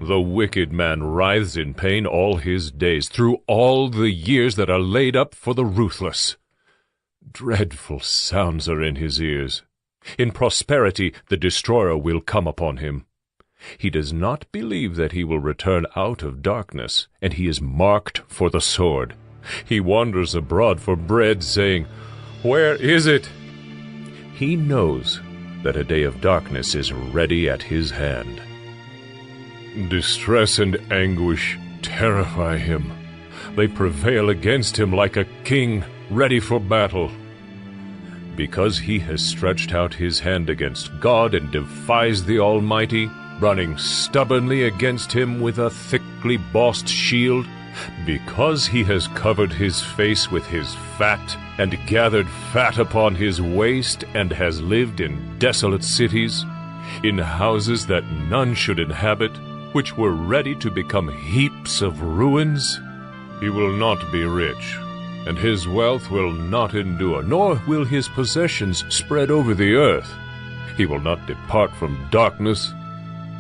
The wicked man writhes in pain all his days, through all the years that are laid up for the ruthless. Dreadful sounds are in his ears. In prosperity the destroyer will come upon him. He does not believe that he will return out of darkness, and he is marked for the sword. He wanders abroad for bread, saying, Where is it? He knows that a day of darkness is ready at his hand. Distress and anguish terrify him. They prevail against him like a king ready for battle. Because he has stretched out his hand against God and defies the Almighty, running stubbornly against him with a thickly bossed shield, because he has covered his face with his fat, and gathered fat upon his waist, and has lived in desolate cities, in houses that none should inhabit, which were ready to become heaps of ruins, he will not be rich, and his wealth will not endure, nor will his possessions spread over the earth. He will not depart from darkness.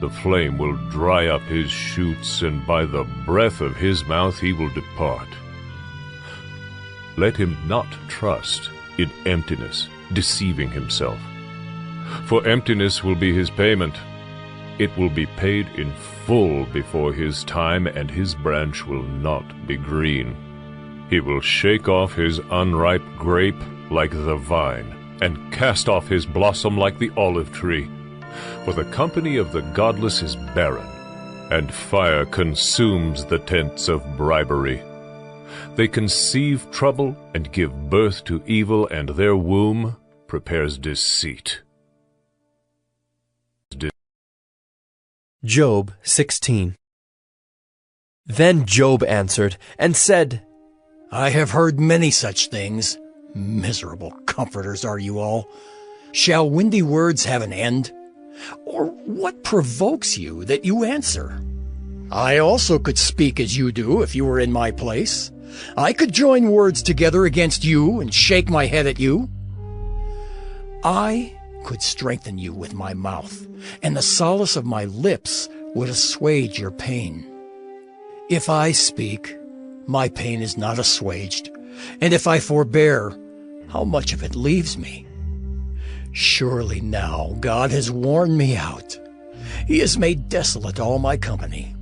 The flame will dry up his shoots, and by the breath of his mouth he will depart. Let him not trust in emptiness, deceiving himself. For emptiness will be his payment. It will be paid in full before his time, and his branch will not be green. He will shake off his unripe grape like the vine, and cast off his blossom like the olive tree. For the company of the godless is barren, and fire consumes the tents of bribery. They conceive trouble and give birth to evil, and their womb prepares deceit. Job 16. Then Job answered and said, I have heard many such things. Miserable comforters are you all. Shall windy words have an end? Or what provokes you that you answer? I also could speak as you do if you were in my place. I could join words together against you and shake my head at you. I could strengthen you with my mouth, and the solace of my lips would assuage your pain. If I speak, my pain is not assuaged, and if I forbear, how much of it leaves me? Surely now God has worn me out. He has made desolate all my company.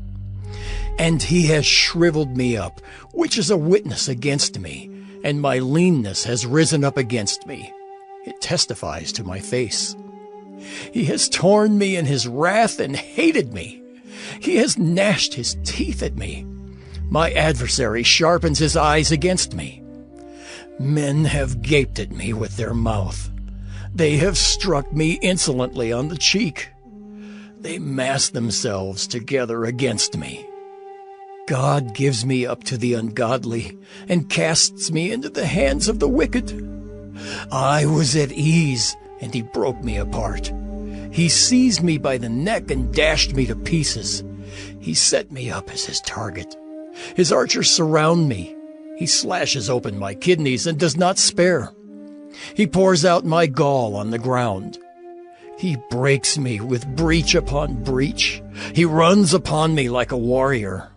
And he has shriveled me up, which is a witness against me, and my leanness has risen up against me. It testifies to my face. He has torn me in his wrath and hated me. He has gnashed his teeth at me. My adversary sharpens his eyes against me. Men have gaped at me with their mouth. They have struck me insolently on the cheek. They mass themselves together against me. God gives me up to the ungodly and casts me into the hands of the wicked. I was at ease, and he broke me apart. He seized me by the neck and dashed me to pieces. He set me up as his target. His archers surround me. He slashes open my kidneys and does not spare. He pours out my gall on the ground. He breaks me with breach upon breach. He runs upon me like a warrior.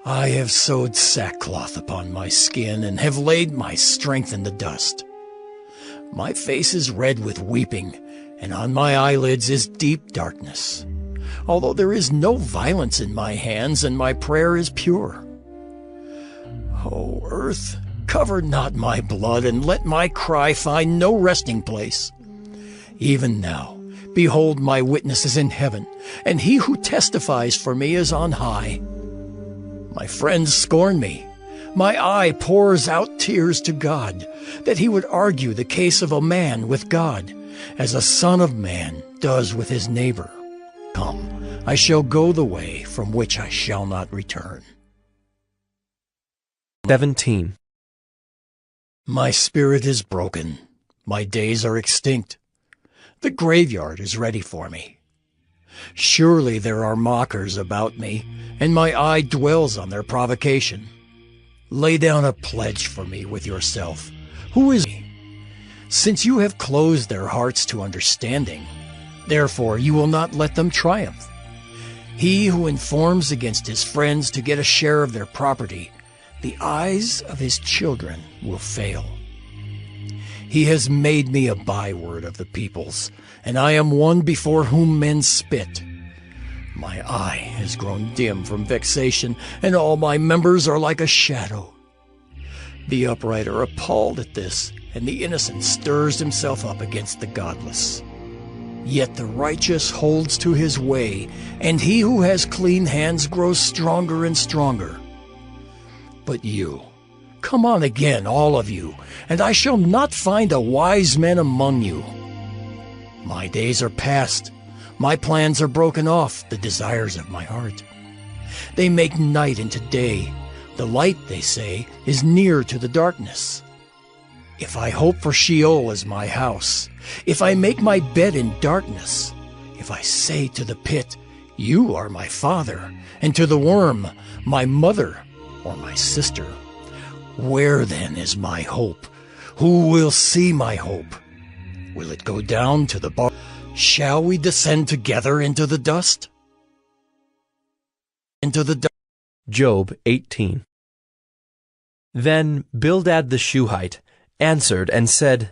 I have sewed sackcloth upon my skin and have laid my strength in the dust. My face is red with weeping, and on my eyelids is deep darkness, although there is no violence in my hands and my prayer is pure. O earth, cover not my blood, and let my cry find no resting place. Even now, behold, my witness is in heaven, and he who testifies for me is on high. My friends scorn me. My eye pours out tears to God, that he would argue the case of a man with God, as a son of man does with his neighbor. Come, I shall go the way from which I shall not return. 17. My spirit is broken. My days are extinct. The graveyard is ready for me. Surely there are mockers about me, and my eye dwells on their provocation. Lay down a pledge for me with yourself. Who is he? Since you have closed their hearts to understanding, therefore you will not let them triumph. He who informs against his friends to get a share of their property, the eyes of his children will fail. He has made me a byword of the peoples, and I am one before whom men spit. My eye has grown dim from vexation, and all my members are like a shadow. The upright are appalled at this, and the innocent stirs himself up against the godless. Yet the righteous holds to his way, and he who has clean hands grows stronger and stronger. But you, come on again, all of you, and I shall not find a wise man among you. My days are past. My plans are broken off, the desires of my heart. They make night into day. The light, they say, is near to the darkness. If I hope for Sheol as my house, if I make my bed in darkness, if I say to the pit, you are my father, and to the worm, my mother or my sister, where then is my hope? Who will see my hope? Will it go down to the bar? Shall we descend together into the dust? Job 18. Then Bildad the Shuhite answered and said,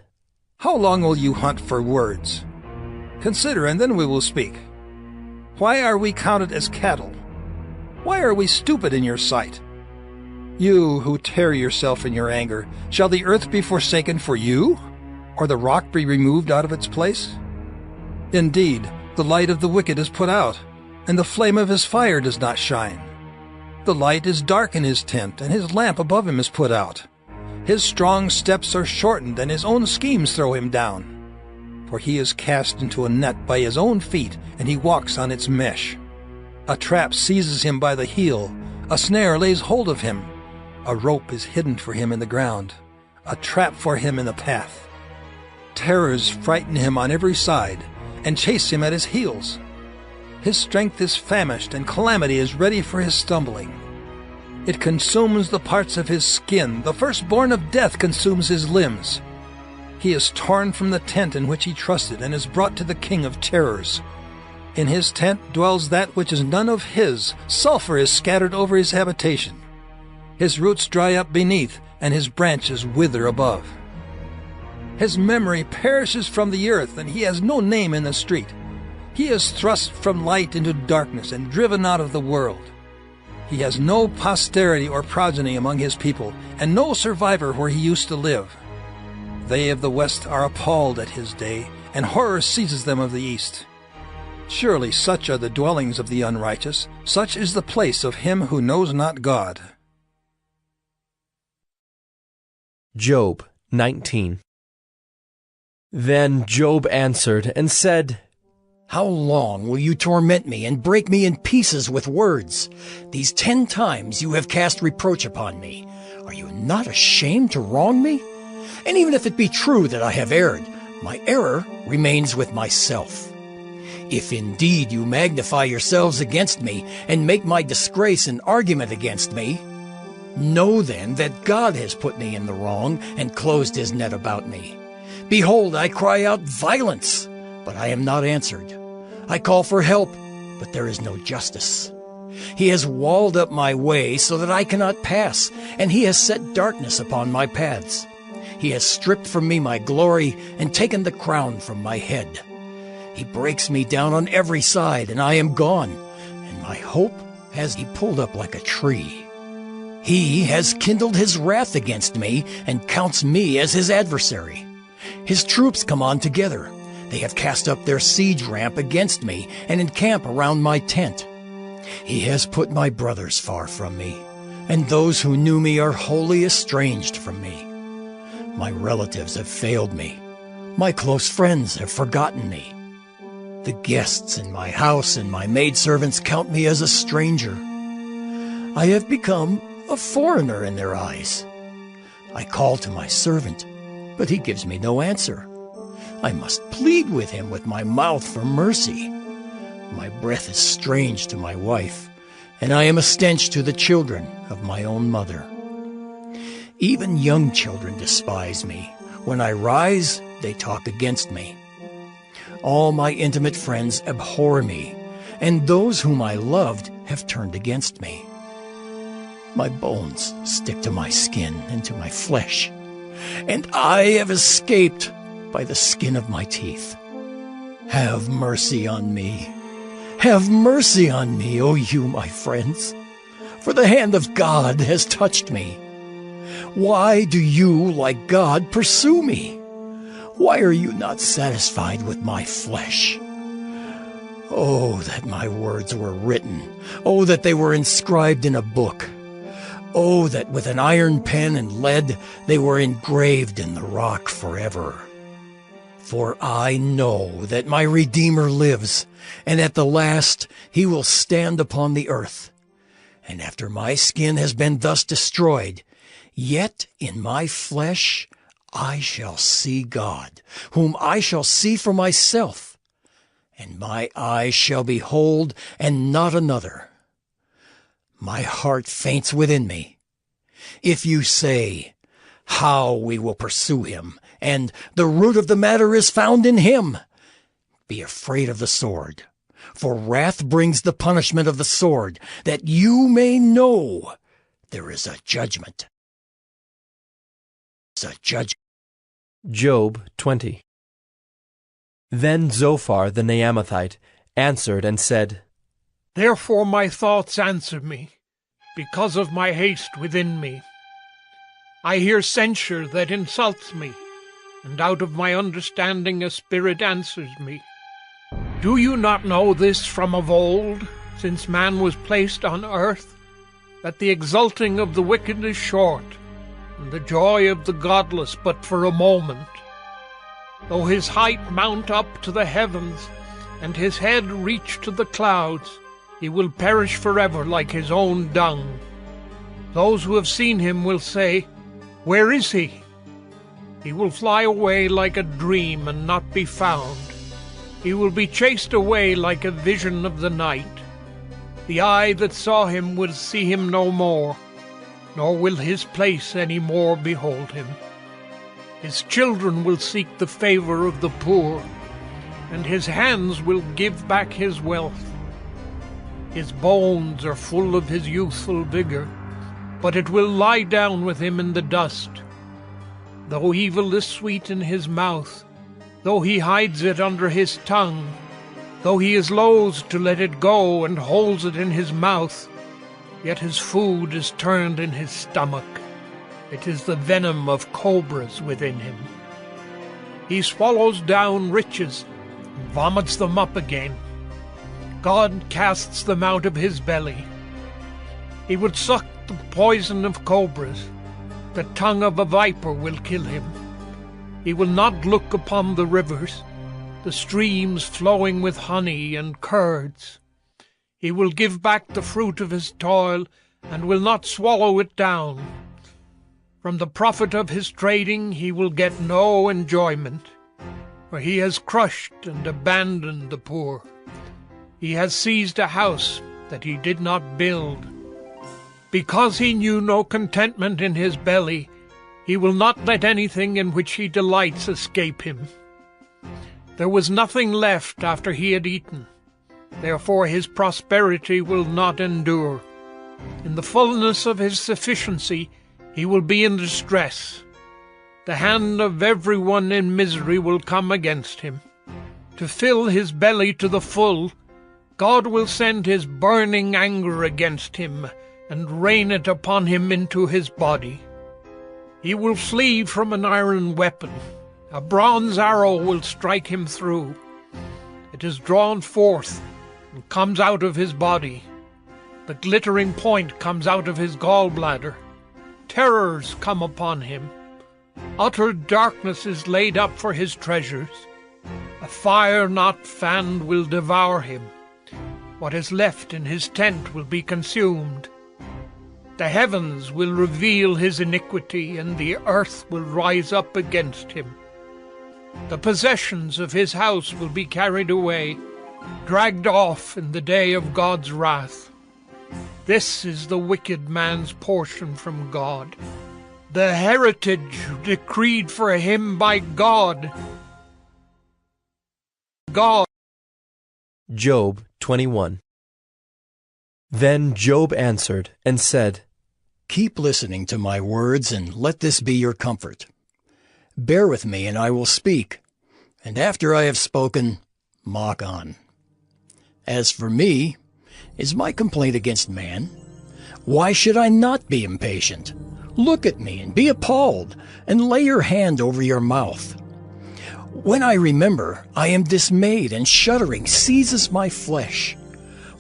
How long will you hunt for words? Consider, and then we will speak. Why are we counted as cattle? Why are we stupid in your sight? You who tear yourself in your anger, shall the earth be forsaken for you, or the rock be removed out of its place? Indeed, the light of the wicked is put out, and the flame of his fire does not shine. The light is dark in his tent, and his lamp above him is put out. His strong steps are shortened, and his own schemes throw him down. For he is cast into a net by his own feet, and he walks on its mesh. A trap seizes him by the heel, a snare lays hold of him. A rope is hidden for him in the ground, a trap for him in the path. Terrors frighten him on every side and chase him at his heels. His strength is famished, and calamity is ready for his stumbling. It consumes the parts of his skin. The firstborn of death consumes his limbs. He is torn from the tent in which he trusted and is brought to the king of terrors. In his tent dwells that which is none of his. Sulfur is scattered over his habitation. His roots dry up beneath, and his branches wither above. His memory perishes from the earth, and he has no name in the street. He is thrust from light into darkness and driven out of the world. He has no posterity or progeny among his people, and no survivor where he used to live. They of the west are appalled at his day, and horror seizes them of the east. Surely such are the dwellings of the unrighteous, such is the place of him who knows not God. Job 19. Then Job answered and said, How long will you torment me and break me in pieces with words? These 10 times you have cast reproach upon me. Are you not ashamed to wrong me? And even if it be true that I have erred, my error remains with myself. If indeed you magnify yourselves against me and make my disgrace an argument against me, know then that God has put me in the wrong and closed his net about me. Behold, I cry out violence, but I am not answered. I call for help, but there is no justice. He has walled up my way so that I cannot pass, and he has set darkness upon my paths. He has stripped from me my glory and taken the crown from my head. He breaks me down on every side, and I am gone, and my hope has he pulled up like a tree. He has kindled his wrath against me and counts me as his adversary. His troops come on together. They have cast up their siege ramp against me and encamp around my tent. He has put my brothers far from me, and those who knew me are wholly estranged from me. My relatives have failed me. My close friends have forgotten me. The guests in my house and my maidservants count me as a stranger. I have become a foreigner in their eyes. I call to my servant, but he gives me no answer. I must plead with him with my mouth for mercy. My breath is strange to my wife, and I am a stench to the children of my own mother. Even young children despise me. When I rise, they talk against me. All my intimate friends abhor me, and those whom I loved have turned against me. My bones stick to my skin and to my flesh, and I have escaped by the skin of my teeth. Have mercy on me. Have mercy on me, O you, my friends, for the hand of God has touched me. Why do you, like God, pursue me? Why are you not satisfied with my flesh? Oh, that my words were written. Oh, that they were inscribed in a book. Oh, that with an iron pen and lead they were engraved in the rock forever. For I know that my Redeemer lives, and at the last he will stand upon the earth. And after my skin has been thus destroyed, yet in my flesh I shall see God, whom I shall see for myself, and my eyes shall behold, and not another. My heart faints within me. If you say, How we will pursue him, and the root of the matter is found in him, be afraid of the sword, for wrath brings the punishment of the sword, that you may know there is a judgment. Job 20. Then Zophar the Naamathite answered and said, Therefore my thoughts answer me, because of my haste within me. I hear censure that insults me, and out of my understanding a spirit answers me. Do you not know this from of old, since man was placed on earth, that the exulting of the wicked is short, and the joy of the godless but for a moment? Though his height mount up to the heavens, and his head reach to the clouds, he will perish forever like his own dung. Those who have seen him will say, 'Where is he?' He will fly away like a dream and not be found. He will be chased away like a vision of the night. The eye that saw him will see him no more, nor will his place any more behold him. His children will seek the favor of the poor, and his hands will give back his wealth. His bones are full of his youthful vigor, but it will lie down with him in the dust. Though evil is sweet in his mouth, though he hides it under his tongue, though he is loath to let it go and holds it in his mouth, yet his food is turned in his stomach. It is the venom of cobras within him. He swallows down riches and vomits them up again. God casts them out of his belly. He would suck the poison of cobras. The tongue of a viper will kill him. He will not look upon the rivers, the streams flowing with honey and curds. He will give back the fruit of his toil and will not swallow it down. From the profit of his trading he will get no enjoyment, for he has crushed and abandoned the poor. He has seized a house that he did not build. Because he knew no contentment in his belly, he will not let anything in which he delights escape him. There was nothing left after he had eaten. Therefore his prosperity will not endure. In the fullness of his sufficiency he will be in distress. The hand of everyone in misery will come against him. To fill his belly to the full, God will send his burning anger against him and rain it upon him into his body. He will flee from an iron weapon. A bronze arrow will strike him through. It is drawn forth and comes out of his body. The glittering point comes out of his gallbladder. Terrors come upon him. Utter darkness is laid up for his treasures. A fire not fanned will devour him. What is left in his tent will be consumed. The heavens will reveal his iniquity, and the earth will rise up against him. The possessions of his house will be carried away, dragged off in the day of God's wrath. This is the wicked man's portion from God, the heritage decreed for him by God. Job 21. Then Job answered and said, Keep listening to my words, and let this be your comfort. Bear with me, and I will speak, and after I have spoken, mock on. As for me, is my complaint against man? Why should I not be impatient? Look at me and be appalled, and lay your hand over your mouth. When I remember, I am dismayed, and shuddering seizes my flesh.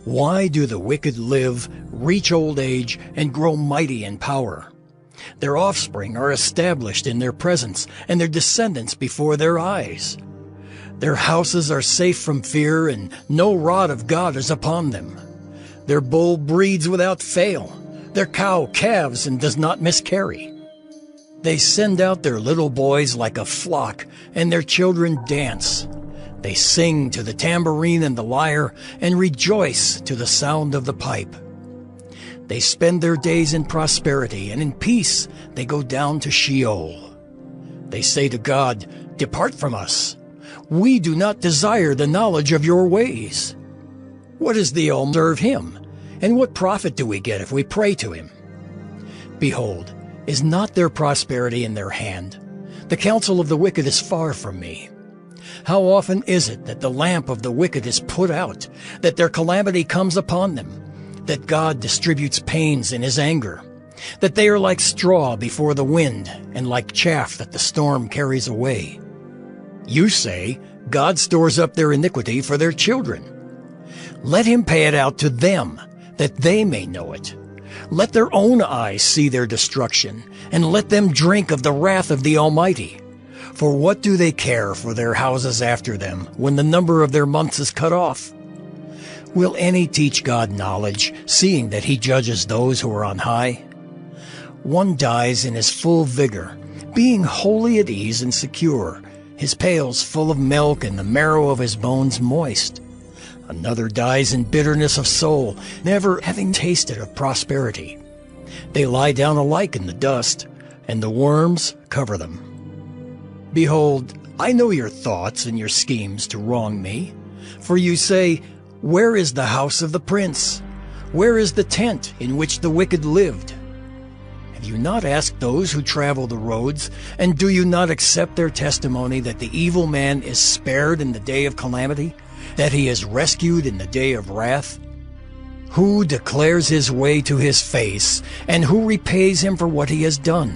Why do the wicked live, reach old age, and grow mighty in power? Their offspring are established in their presence, and their descendants before their eyes. Their houses are safe from fear, and no rod of God is upon them. Their bull breeds without fail. Their cow calves and does not miscarry. They send out their little boys like a flock, and their children dance. They sing to the tambourine and the lyre, and rejoice to the sound of the pipe. They spend their days in prosperity, and in peace they go down to Sheol. They say to God, Depart from us. We do not desire the knowledge of your ways. What is the alms serve him? And what profit do we get if we pray to him? Behold, is not their prosperity in their hand? The counsel of the wicked is far from me. How often is it that the lamp of the wicked is put out, that their calamity comes upon them, that God distributes pains in his anger, that they are like straw before the wind, and like chaff that the storm carries away? You say, God stores up their iniquity for their children. Let him pay it out to them, that they may know it. Let their own eyes see their destruction, and let them drink of the wrath of the Almighty. For what do they care for their houses after them, when the number of their months is cut off? Will any teach God knowledge, seeing that he judges those who are on high? One dies in his full vigor, being wholly at ease and secure, his pails full of milk and the marrow of his bones moist. Another dies in bitterness of soul, never having tasted of prosperity. They lie down alike in the dust, and the worms cover them. Behold, I know your thoughts and your schemes to wrong me. For you say, where is the house of the prince? Where is the tent in which the wicked lived? Have you not asked those who travel the roads, and do you not accept their testimony that the evil man is spared in the day of calamity, that he is rescued in the day of wrath? Who declares his way to his face, and who repays him for what he has done?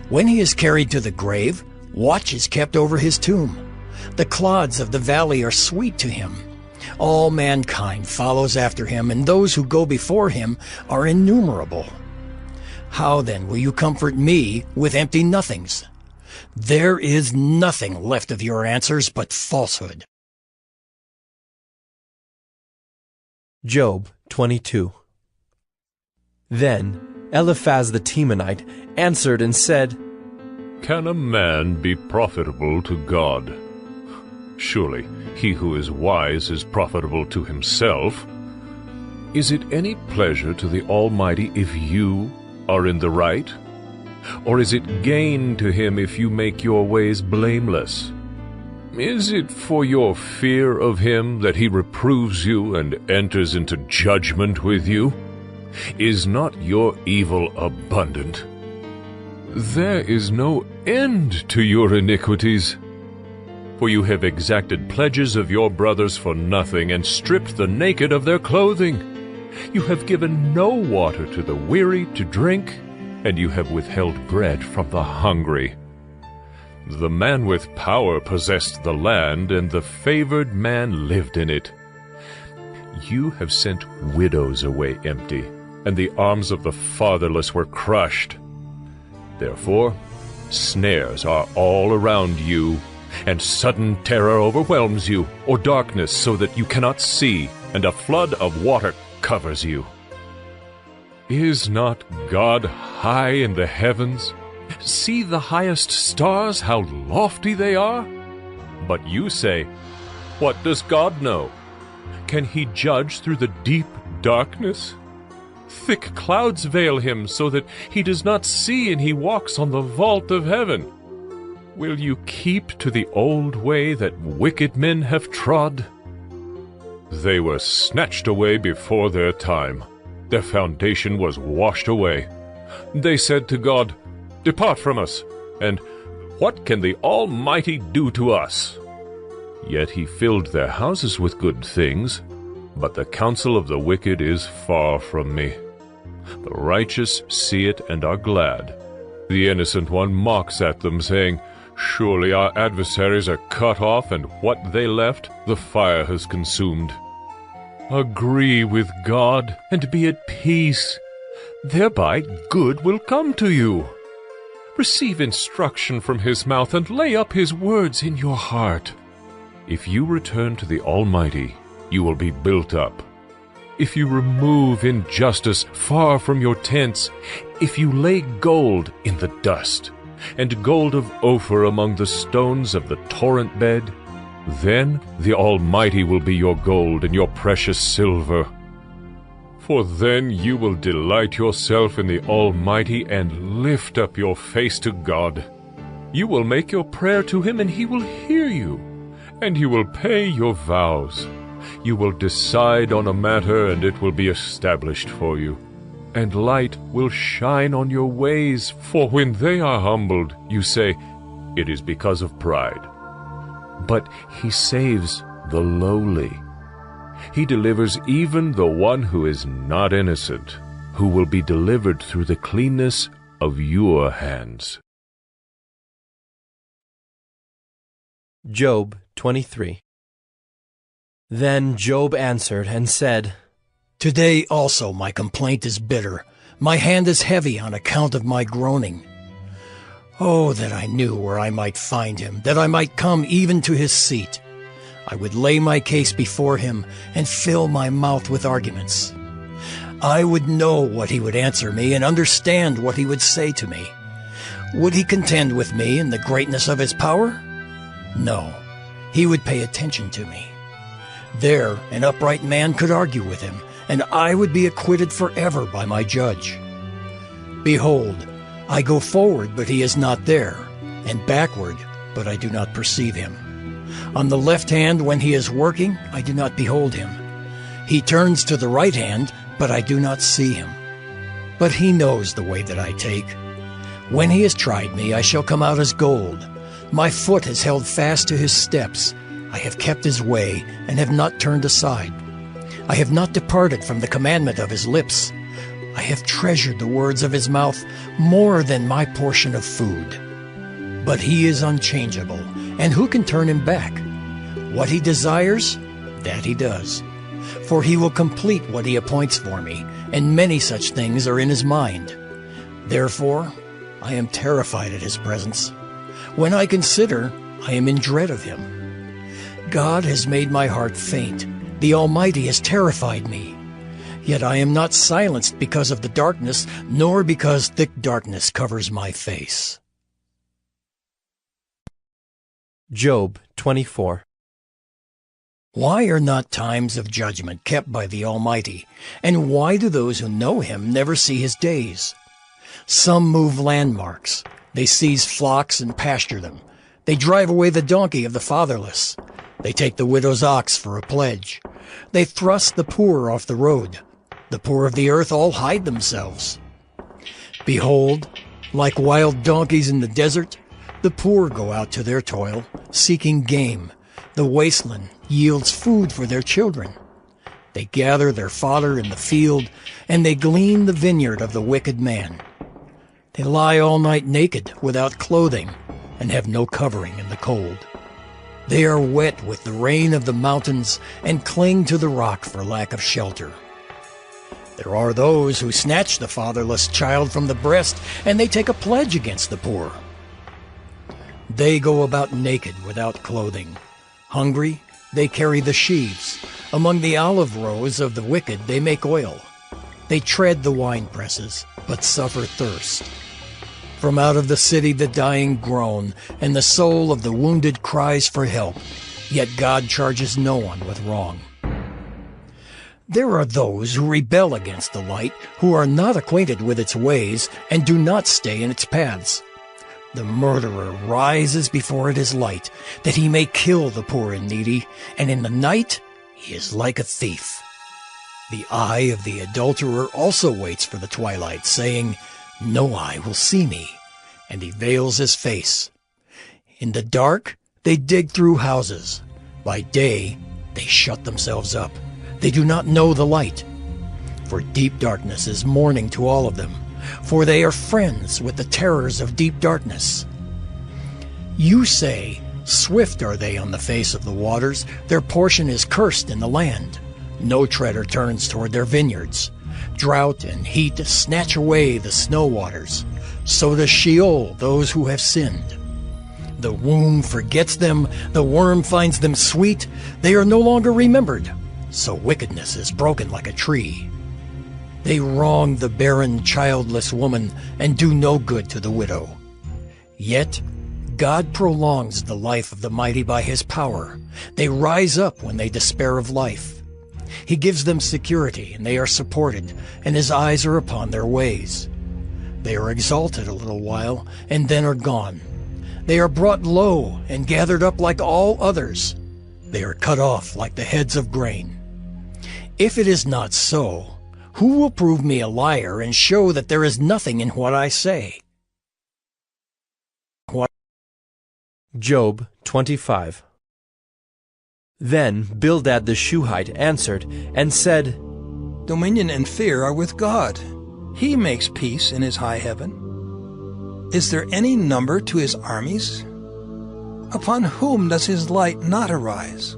When he is carried to the grave, watch is kept over his tomb. The clods of the valley are sweet to him. All mankind follows after him, and those who go before him are innumerable. How then will you comfort me with empty nothings? There is nothing left of your answers but falsehood. Job 22. Then Eliphaz the Temanite answered and said, Can a man be profitable to God? Surely he who is wise is profitable to himself. Is it any pleasure to the Almighty if you are in the right? Or is it gain to him if you make your ways blameless? Is it for your fear of him that he reproves you and enters into judgment with you? Is not your evil abundant? There is no end to your iniquities. For you have exacted pledges of your brothers for nothing, and stripped the naked of their clothing. You have given no water to the weary to drink, and you have withheld bread from the hungry. The man with power possessed the land, and the favored man lived in it. You have sent widows away empty, and the arms of the fatherless were crushed. Therefore, snares are all around you, and sudden terror overwhelms you, or darkness so that you cannot see, and a flood of water covers you. Is not God high in the heavens? See the highest stars, how lofty they are? But you say, What does God know? Can he judge through the deep darkness? Thick clouds veil him so that he does not see, and he walks on the vault of heaven. Will you keep to the old way that wicked men have trod? They were snatched away before their time. Their foundation was washed away. They said to God, Depart from us, and what can the Almighty do to us? Yet he filled their houses with good things, but the counsel of the wicked is far from me. The righteous see it and are glad. The innocent one mocks at them, saying, Surely our adversaries are cut off, and what they left the fire has consumed. Agree with God, and be at peace. Thereby good will come to you. Receive instruction from his mouth, and lay up his words in your heart. If you return to the Almighty, you will be built up. If you remove injustice far from your tents, if you lay gold in the dust, and gold of Ophir among the stones of the torrent bed, then the Almighty will be your gold and your precious silver. For then you will delight yourself in the Almighty and lift up your face to God. You will make your prayer to him, and he will hear you, and you will pay your vows. You will decide on a matter, and it will be established for you. And light will shine on your ways, for when they are humbled, you say, It is because of pride. But he saves the lowly. He delivers even the one who is not innocent, who will be delivered through the cleanness of your hands. Job 23. Then Job answered and said, Today also my complaint is bitter. My hand is heavy on account of my groaning. Oh, that I knew where I might find him, that I might come even to his seat. I would lay my case before him and fill my mouth with arguments. I would know what he would answer me and understand what he would say to me. Would he contend with me in the greatness of his power? No, he would pay attention to me. There, an upright man could argue with him, and I would be acquitted forever by my judge. Behold, I go forward, but he is not there, and backward, but I do not perceive him. On the left hand, when he is working, I do not behold him. He turns to the right hand, but I do not see him. But he knows the way that I take. When he has tried me, I shall come out as gold. My foot has held fast to his steps. I have kept his way, and have not turned aside. I have not departed from the commandment of his lips. I have treasured the words of his mouth more than my portion of food. But he is unchangeable, and who can turn him back? What he desires, that he does. For he will complete what he appoints for me, and many such things are in his mind. Therefore, I am terrified at his presence. When I consider, I am in dread of him. God has made my heart faint. The Almighty has terrified me. Yet I am not silenced because of the darkness, nor because thick darkness covers my face. Job 24. Why are not times of judgment kept by the Almighty? And why do those who know him never see his days? Some move landmarks. They seize flocks and pasture them. They drive away the donkey of the fatherless. They take the widow's ox for a pledge. They thrust the poor off the road. The poor of the earth all hide themselves. Behold, like wild donkeys in the desert, the poor go out to their toil, seeking game. The wasteland yields food for their children. They gather their fodder in the field, and they glean the vineyard of the wicked man. They lie all night naked, without clothing, and have no covering in the cold. They are wet with the rain of the mountains, and cling to the rock for lack of shelter. There are those who snatch the fatherless child from the breast, and they take a pledge against the poor. They go about naked, without clothing. Hungry, they carry the sheaves. Among the olive rows of the wicked they make oil. They tread the wine presses, but suffer thirst. From out of the city the dying groan, and the soul of the wounded cries for help. Yet God charges no one with wrong. There are those who rebel against the light, who are not acquainted with its ways, and do not stay in its paths. The murderer rises before it is light, that he may kill the poor and needy, and in the night he is like a thief. The eye of the adulterer also waits for the twilight, saying, No eye will see me, and he veils his face. In the dark they dig through houses. By day they shut themselves up. They do not know the light. For deep darkness is morning to all of them, for they are friends with the terrors of deep darkness. You say, Swift are they on the face of the waters, their portion is cursed in the land. No treader turns toward their vineyards. Drought and heat snatch away the snow waters. So does Sheol those who have sinned. The womb forgets them, the worm finds them sweet. They are no longer remembered, so wickedness is broken like a tree. They wrong the barren, childless woman and do no good to the widow. Yet God prolongs the life of the mighty by his power. They rise up when they despair of life. He gives them security, and they are supported, and his eyes are upon their ways. They are exalted a little while, and then are gone. They are brought low and gathered up like all others. They are cut off like the heads of grain. If it is not so, who will prove me a liar and show that there is nothing in what I say? Job 25. Then Bildad the Shuhite answered and said, Dominion and fear are with God. He makes peace in his high heaven. Is there any number to his armies? Upon whom does his light not arise?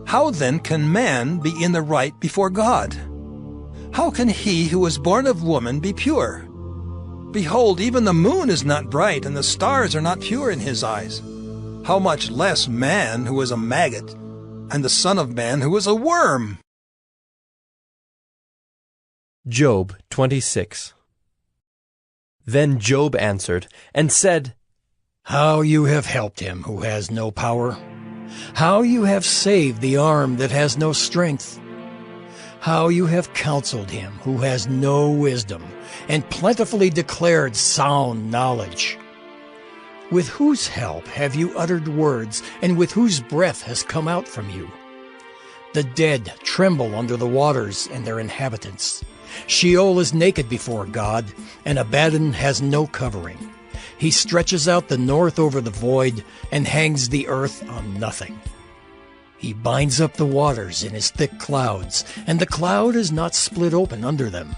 How then can man be in the right before God? How can he who was born of woman be pure? Behold, even the moon is not bright, and the stars are not pure in his eyes. How much less man who is a maggot, and the son of man who is a worm? Job 26. Then Job answered and said, How you have helped him who has no power! How you have saved the arm that has no strength! How you have counseled him who has no wisdom, and plentifully declared sound knowledge! With whose help have you uttered words, and with whose breath has come out from you? The dead tremble under the waters and their inhabitants. Sheol is naked before God, and Abaddon has no covering. He stretches out the north over the void, and hangs the earth on nothing. He binds up the waters in his thick clouds, and the cloud is not split open under them.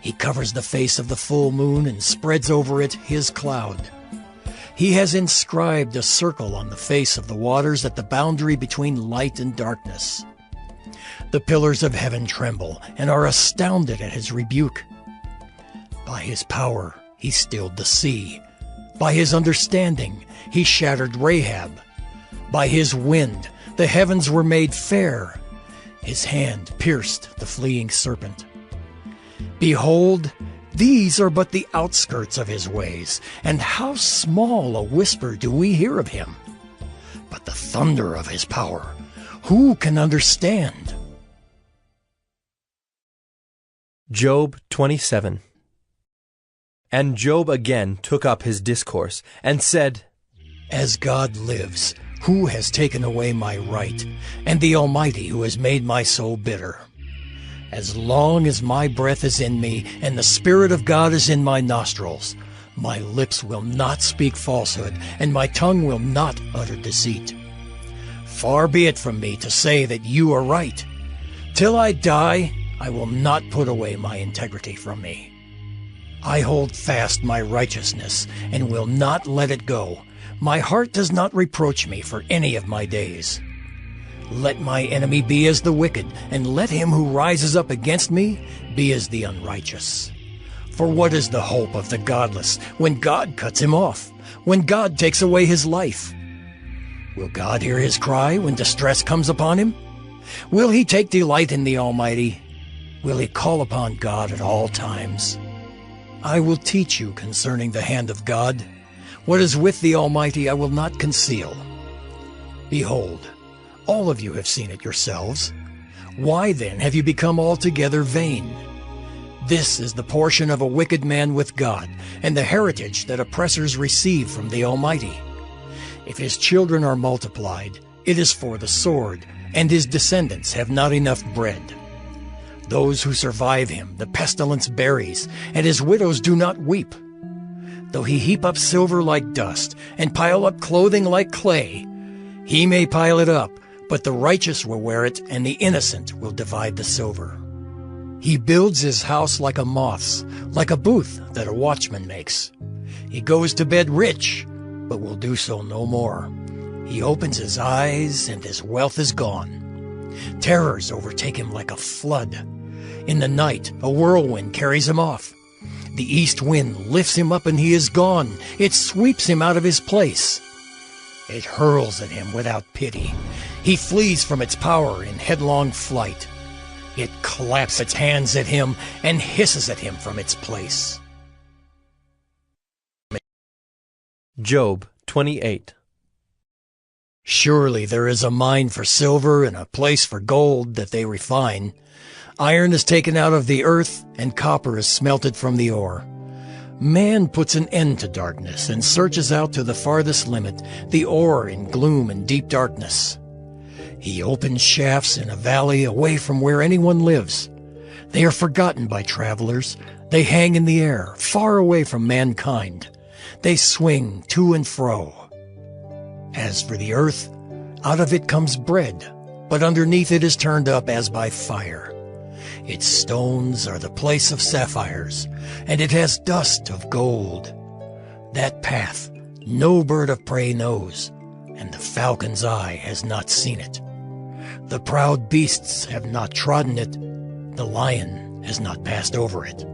He covers the face of the full moon and spreads over it his cloud. He has inscribed a circle on the face of the waters at the boundary between light and darkness. The pillars of heaven tremble and are astounded at his rebuke. By his power he stilled the sea. By his understanding he shattered Rahab. By his wind the heavens were made fair. His hand pierced the fleeing serpent. Behold, these are but the outskirts of his ways, and how small a whisper do we hear of him. But the thunder of his power, who can understand? Job 27. And Job again took up his discourse, and said, As God lives, who has taken away my right, and the Almighty who has made my soul bitter? As long as my breath is in me, and the Spirit of God is in my nostrils, my lips will not speak falsehood, and my tongue will not utter deceit. Far be it from me to say that you are right. Till I die, I will not put away my integrity from me. I hold fast my righteousness, and will not let it go. My heart does not reproach me for any of my days. Let my enemy be as the wicked, and let him who rises up against me be as the unrighteous. For what is the hope of the godless when God cuts him off, when God takes away his life? Will God hear his cry when distress comes upon him? Will he take delight in the Almighty? Will he call upon God at all times? I will teach you concerning the hand of God. What is with the Almighty I will not conceal. Behold, all of you have seen it yourselves. Why then have you become altogether vain? This is the portion of a wicked man with God, and the heritage that oppressors receive from the Almighty. If his children are multiplied, it is for the sword, and his descendants have not enough bread. Those who survive him the pestilence buries, and his widows do not weep. Though he heap up silver like dust, and pile up clothing like clay, he may pile it up, but the righteous will wear it, and the innocent will divide the silver. He builds his house like a moth's, like a booth that a watchman makes. He goes to bed rich, but will do so no more. He opens his eyes, and his wealth is gone. Terrors overtake him like a flood. In the night, a whirlwind carries him off. The east wind lifts him up, and he is gone. It sweeps him out of his place. It hurls at him without pity. He flees from its power in headlong flight. It claps its hands at him and hisses at him from its place. Job 28. Surely there is a mine for silver and a place for gold that they refine. Iron is taken out of the earth, and copper is smelted from the ore. Man puts an end to darkness and searches out to the farthest limit, the ore in gloom and deep darkness. He opens shafts in a valley away from where anyone lives. They are forgotten by travelers. They hang in the air, far away from mankind. They swing to and fro. As for the earth, out of it comes bread, but underneath it is turned up as by fire. Its stones are the place of sapphires, and it has dust of gold. That path no bird of prey knows, and the falcon's eye has not seen it. The proud beasts have not trodden it, the lion has not passed over it.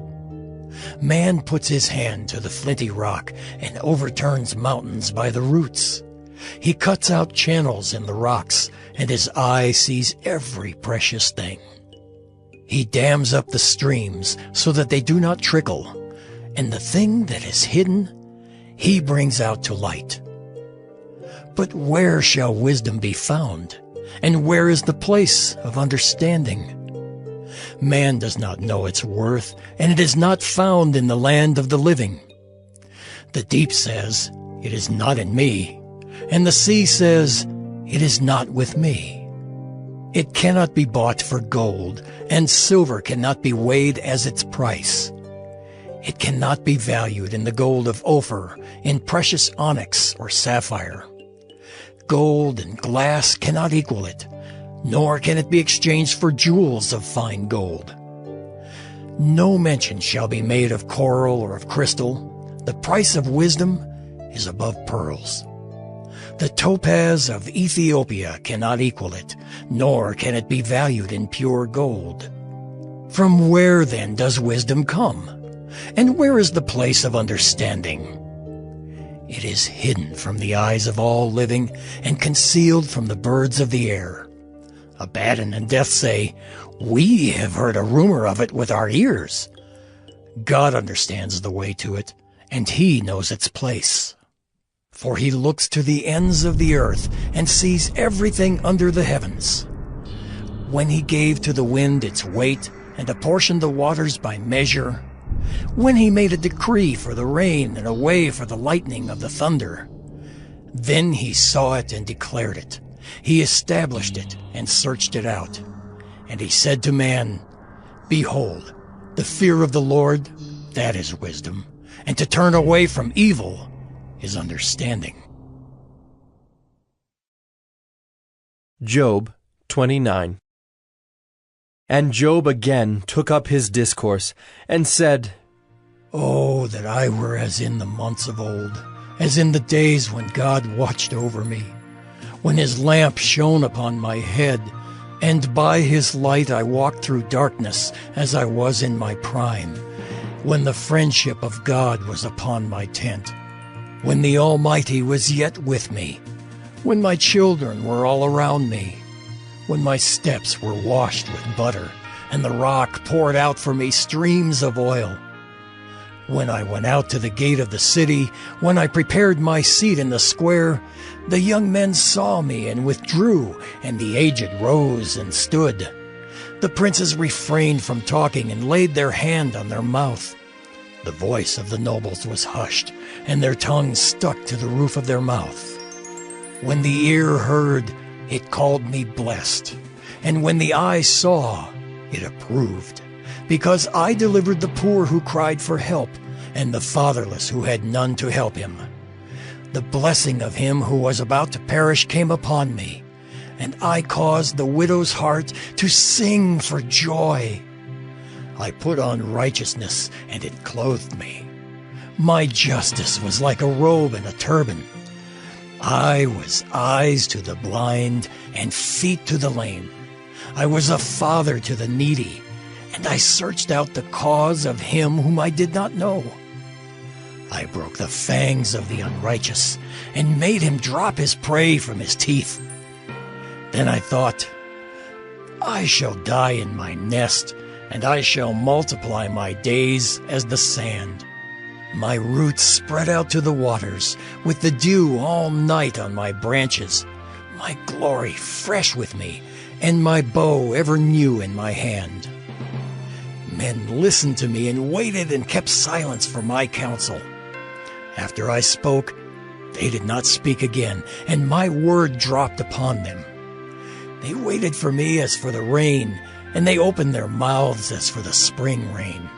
Man puts his hand to the flinty rock and overturns mountains by the roots. He cuts out channels in the rocks, and his eye sees every precious thing. He dams up the streams so that they do not trickle, and the thing that is hidden he brings out to light. But where shall wisdom be found? And where is the place of understanding? Man does not know its worth, and it is not found in the land of the living. The deep says, "It is not in me," and the sea says, "It is not with me." It cannot be bought for gold, and silver cannot be weighed as its price. It cannot be valued in the gold of Ophir, in precious onyx or sapphire. Gold and glass cannot equal it, nor can it be exchanged for jewels of fine gold. No mention shall be made of coral or of crystal. The price of wisdom is above pearls. The topaz of Ethiopia cannot equal it, nor can it be valued in pure gold. From where then does wisdom come? And where is the place of understanding? It is hidden from the eyes of all living, and concealed from the birds of the air. Abaddon and Death say, "We have heard a rumor of it with our ears." God understands the way to it, and he knows its place. For he looks to the ends of the earth, and sees everything under the heavens. When he gave to the wind its weight, and apportioned the waters by measure, when he made a decree for the rain and a way for the lightning of the thunder, then he saw it and declared it. He established it and searched it out. And he said to man, "Behold, the fear of the Lord, that is wisdom, and to turn away from evil is understanding." Job 29. And Job again took up his discourse, and said, "Oh, that I were as in the months of old, as in the days when God watched over me, when his lamp shone upon my head, and by his light I walked through darkness as I was in my prime, when the friendship of God was upon my tent, when the Almighty was yet with me, when my children were all around me, when my steps were washed with butter, and the rock poured out for me streams of oil. When I went out to the gate of the city, when I prepared my seat in the square, the young men saw me and withdrew, and the aged rose and stood. The princes refrained from talking and laid their hand on their mouth. The voice of the nobles was hushed, and their tongues stuck to the roof of their mouth. When the ear heard, it called me blessed, and when the eye saw, it approved, because I delivered the poor who cried for help, and the fatherless who had none to help him. The blessing of him who was about to perish came upon me, and I caused the widow's heart to sing for joy. I put on righteousness, and it clothed me. My justice was like a robe and a turban. I was eyes to the blind and feet to the lame. I was a father to the needy, and I searched out the cause of him whom I did not know. I broke the fangs of the unrighteous, and made him drop his prey from his teeth. Then I thought, I shall die in my nest, and I shall multiply my days as the sand. My roots spread out to the waters, with the dew all night on my branches, my glory fresh with me, and my bow ever new in my hand. Men listened to me and waited and kept silence for my counsel. After I spoke, they did not speak again, and my word dropped upon them. They waited for me as for the rain, and they opened their mouths as for the spring rain.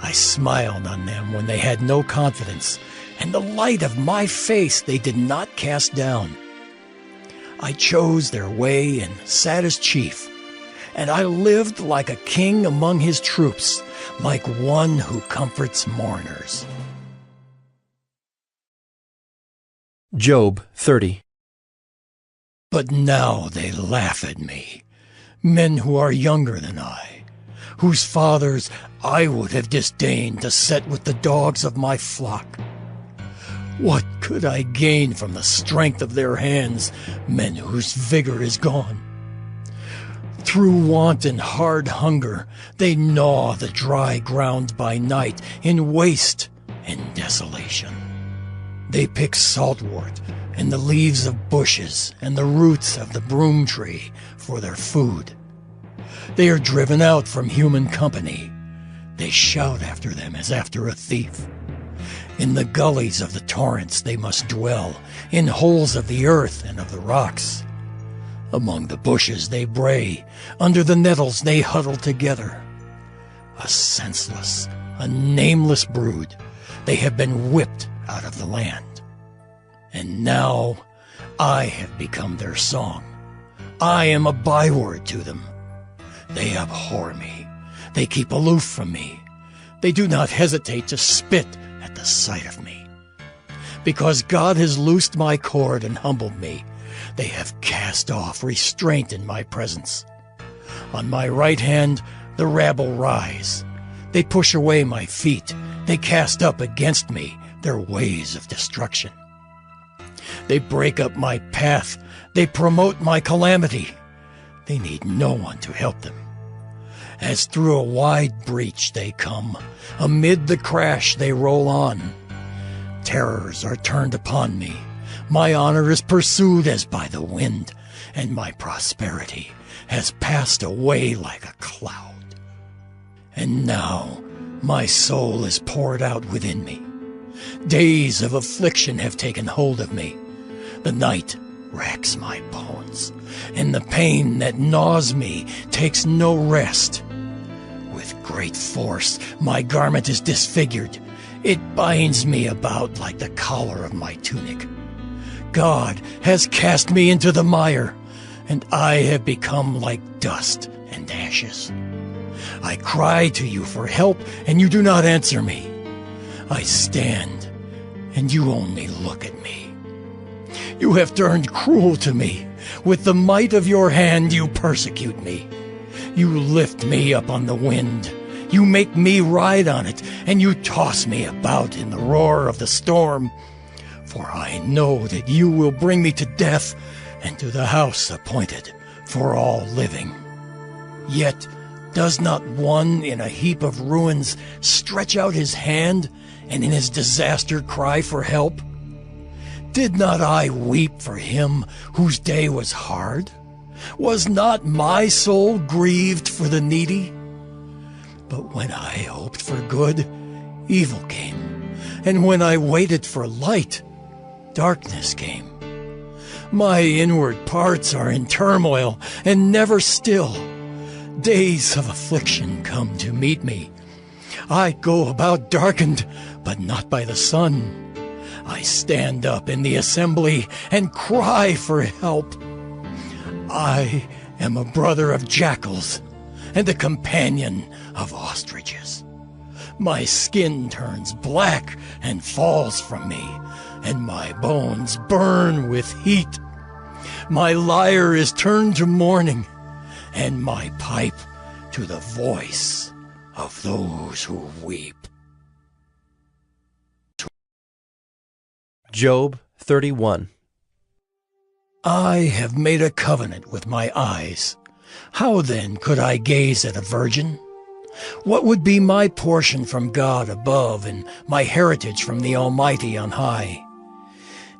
I smiled on them when they had no confidence, and the light of my face they did not cast down. I chose their way and sat as chief, and I lived like a king among his troops, like one who comforts mourners. Job 30. But now they laugh at me, men who are younger than I, whose fathers I would have disdained to set with the dogs of my flock. What could I gain from the strength of their hands, men whose vigor is gone? Through want and hard hunger, they gnaw the dry ground by night in waste and desolation. They pick saltwort and the leaves of bushes and the roots of the broom tree for their food. They are driven out from human company. They shout after them as after a thief. In the gullies of the torrents they must dwell, in holes of the earth and of the rocks. Among the bushes they bray, under the nettles they huddle together. A senseless, a nameless brood, they have been whipped out of the land. And now I have become their song. I am a byword to them. They abhor me. They keep aloof from me. They do not hesitate to spit at the sight of me. Because God has loosed my cord and humbled me, they have cast off restraint in my presence. On my right hand, the rabble rise. They push away my feet. They cast up against me their ways of destruction. They break up my path. They promote my calamity. They need no one to help them. As through a wide breach they come. Amid the crash they roll on. Terrors are turned upon me. My honor is pursued as by the wind, and my prosperity has passed away like a cloud. And now my soul is poured out within me. Days of affliction have taken hold of me. The night racks my bones, and the pain that gnaws me takes no rest. With great force my garment is disfigured. It binds me about like the collar of my tunic. God has cast me into the mire, and I have become like dust and ashes. I cry to you for help, and you do not answer me. I stand, and you only look at me. You have turned cruel to me. With the might of your hand you persecute me. You lift me up on the wind. You make me ride on it, and you toss me about in the roar of the storm. For I know that you will bring me to death and to the house appointed for all living. Yet does not one in a heap of ruins stretch out his hand and in his disaster cry for help? Did not I weep for him whose day was hard? Was not my soul grieved for the needy? But when I hoped for good, evil came, and when I waited for light, darkness came. My inward parts are in turmoil and never still. Days of affliction come to meet me. I go about darkened, but not by the sun. I stand up in the assembly and cry for help. I am a brother of jackals and a companion of ostriches. My skin turns black and falls from me, and my bones burn with heat. My lyre is turned to mourning, and my pipe to the voice of those who weep. Job 31. I have made a covenant with my eyes. How then could I gaze at a virgin? What would be my portion from God above and my heritage from the Almighty on high?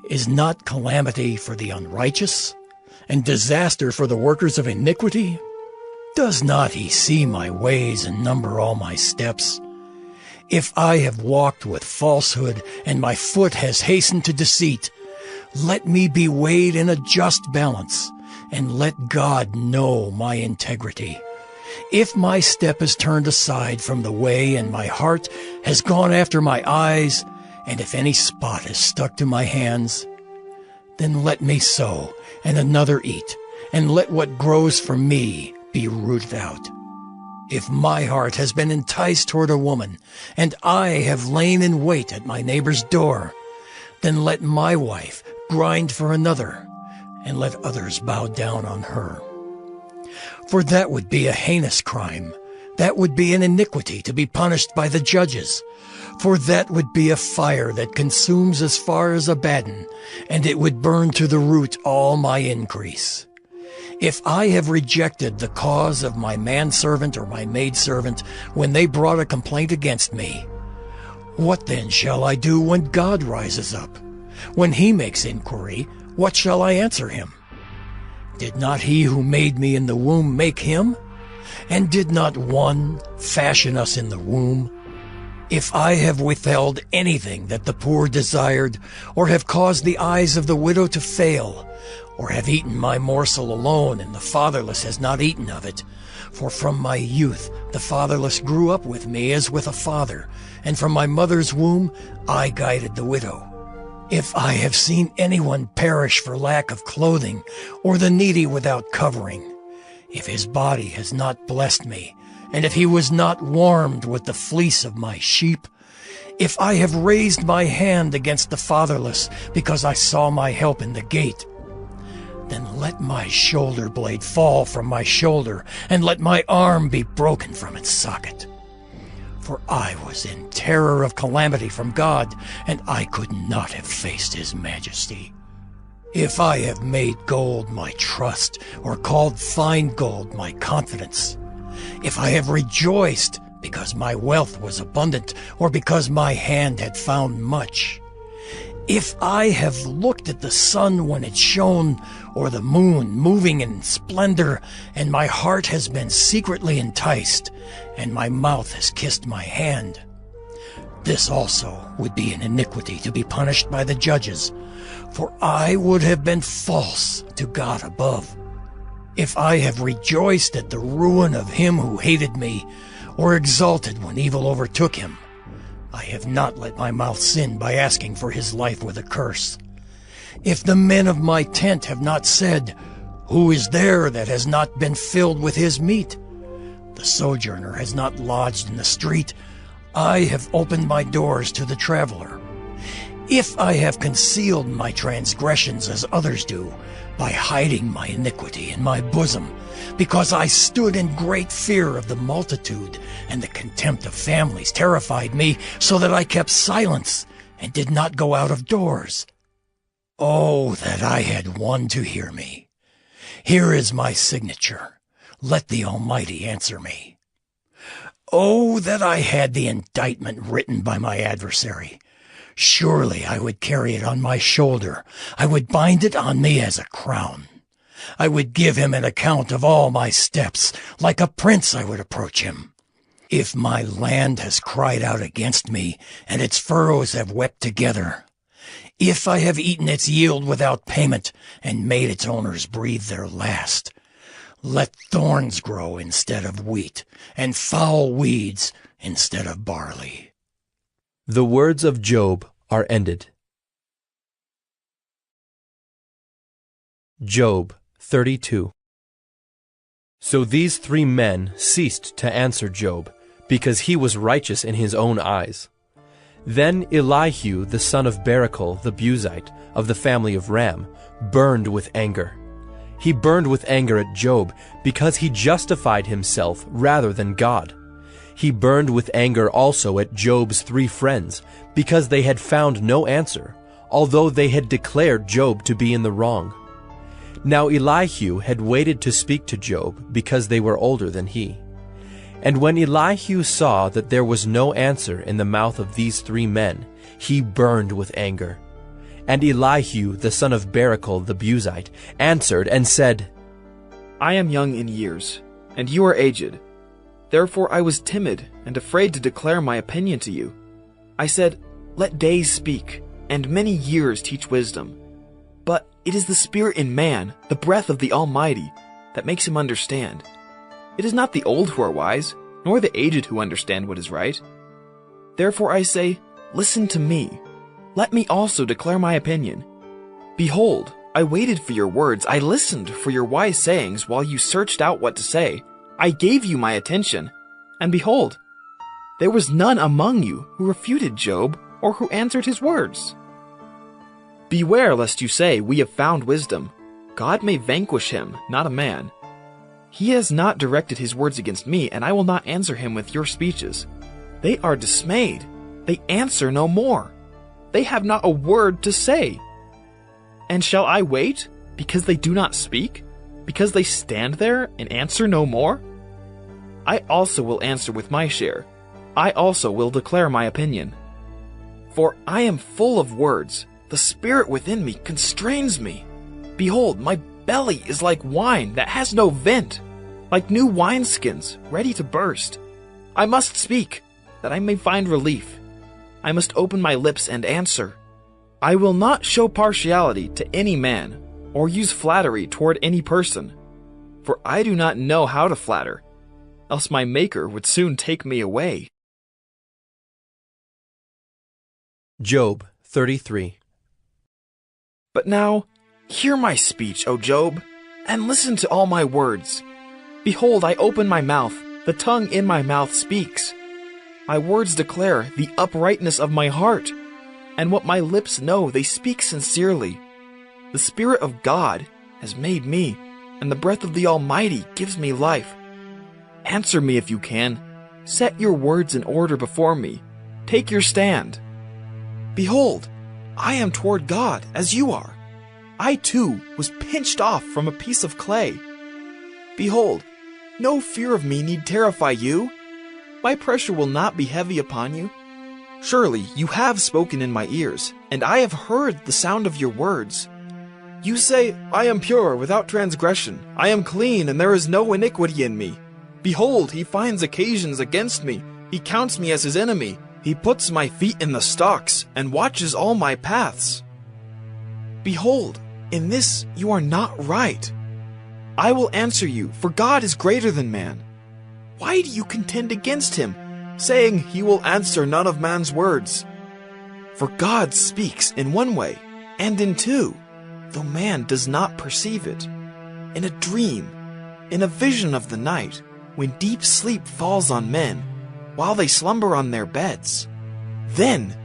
Is not calamity for the unrighteous and disaster for the workers of iniquity? Does not he see my ways and number all my steps? If I have walked with falsehood and my foot has hastened to deceit, let me be weighed in a just balance, and let God know my integrity. If my step is turned aside from the way and my heart has gone after my eyes, and if any spot is stuck to my hands, then let me sow and another eat, and let what grows from me be rooted out. If my heart has been enticed toward a woman, and I have lain in wait at my neighbor's door, then let my wife grind for another, and let others bow down on her. For that would be a heinous crime. That would be an iniquity to be punished by the judges. For that would be a fire that consumes as far as Abaddon, and it would burn to the root all my increase. If I have rejected the cause of my manservant or my maidservant when they brought a complaint against me, what then shall I do when God rises up? When he makes inquiry, what shall I answer him? Did not he who made me in the womb make him? And did not one fashion us in the womb? If I have withheld anything that the poor desired, or have caused the eyes of the widow to fail, or have eaten my morsel alone, and the fatherless has not eaten of it, for from my youth the fatherless grew up with me as with a father, and from my mother's womb I guided the widow. If I have seen anyone perish for lack of clothing, or the needy without covering, if his body has not blessed me, and if he was not warmed with the fleece of my sheep, if I have raised my hand against the fatherless because I saw my help in the gate, then let my shoulder blade fall from my shoulder, and let my arm be broken from its socket. For I was in terror of calamity from God, and I could not have faced his majesty. If I have made gold my trust, or called fine gold my confidence, if I have rejoiced because my wealth was abundant, or because my hand had found much, if I have looked at the sun when it shone, or the moon moving in splendor, and my heart has been secretly enticed, and my mouth has kissed my hand, this also would be an iniquity to be punished by the judges, for I would have been false to God above. If I have rejoiced at the ruin of him who hated me, or exulted when evil overtook him, I have not let my mouth sin by asking for his life with a curse. If the men of my tent have not said, "Who is there that has not been filled with his meat?" The sojourner has not lodged in the street. I have opened my doors to the traveler. If I have concealed my transgressions as others do, by hiding my iniquity in my bosom, because I stood in great fear of the multitude, and the contempt of families terrified me, so that I kept silence and did not go out of doors. Oh, that I had one to hear me. Here is my signature. Let the Almighty answer me. Oh, that I had the indictment written by my adversary. Surely I would carry it on my shoulder. I would bind it on me as a crown. I would give him an account of all my steps. Like a prince I would approach him. If my land has cried out against me, and its furrows have wept together, if I have eaten its yield without payment, and made its owners breathe their last, let thorns grow instead of wheat, and foul weeds instead of barley. The words of Job are ended. Job 32. So these 3 men ceased to answer Job, because he was righteous in his own eyes. Then Elihu the son of Barachel the Buzite, of the family of Ram, burned with anger. He burned with anger at Job, because he justified himself rather than God. He burned with anger also at Job's 3 friends, because they had found no answer, although they had declared Job to be in the wrong. Now Elihu had waited to speak to Job, because they were older than he. And when Elihu saw that there was no answer in the mouth of these 3 men, he burned with anger. And Elihu the son of Barachel the Buzite answered and said, I am young in years, and you are aged. Therefore I was timid and afraid to declare my opinion to you. I said, Let days speak, and many years teach wisdom. But it is the spirit in man, the breath of the Almighty, that makes him understand. It is not the old who are wise, nor the aged who understand what is right. Therefore I say, Listen to me. Let me also declare my opinion. Behold, I waited for your words, I listened for your wise sayings while you searched out what to say. I gave you my attention, and behold, there was none among you who refuted Job or who answered his words. Beware lest you say, We have found wisdom. God may vanquish him, not a man. He has not directed his words against me, and I will not answer him with your speeches. They are dismayed. They answer no more. They have not a word to say. And shall I wait, because they do not speak? because they stand there and answer no more? I also will answer with my share. I also will declare my opinion. For I am full of words. The spirit within me constrains me. Behold, my belly is like wine that has no vent, like new wineskins ready to burst. I must speak, that I may find relief. I must open my lips and answer. I will not show partiality to any man, or use flattery toward any person, for I do not know how to flatter, else my Maker would soon take me away. Job 33. But now, hear my speech, O Job, and listen to all my words. Behold, I open my mouth, the tongue in my mouth speaks. My words declare the uprightness of my heart, and what my lips know they speak sincerely. The Spirit of God has made me, and the breath of the Almighty gives me life. Answer me if you can. Set your words in order before me. Take your stand. Behold, I am toward God as you are. I too was pinched off from a piece of clay. Behold, no fear of me need terrify you. My pressure will not be heavy upon you. Surely you have spoken in my ears, and I have heard the sound of your words. You say, I am pure without transgression. I am clean, and there is no iniquity in me. Behold, he finds occasions against me. He counts me as his enemy. He puts my feet in the stocks, and watches all my paths. Behold, in this you are not right. I will answer you, for God is greater than man. Why do you contend against him, saying he will answer none of man's words? For God speaks in one way, and in two, though man does not perceive it. In a dream, in a vision of the night, when deep sleep falls on men, while they slumber on their beds. Then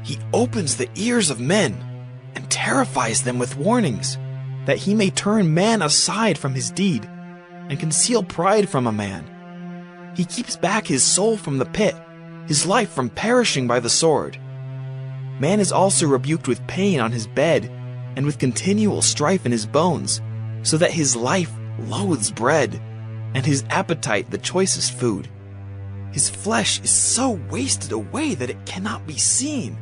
he opens the ears of men and terrifies them with warnings, that he may turn man aside from his deed and conceal pride from a man. He keeps back his soul from the pit, his life from perishing by the sword. Man is also rebuked with pain on his bed and with continual strife in his bones, so that his life loathes bread and his appetite the choicest food. His flesh is so wasted away that it cannot be seen,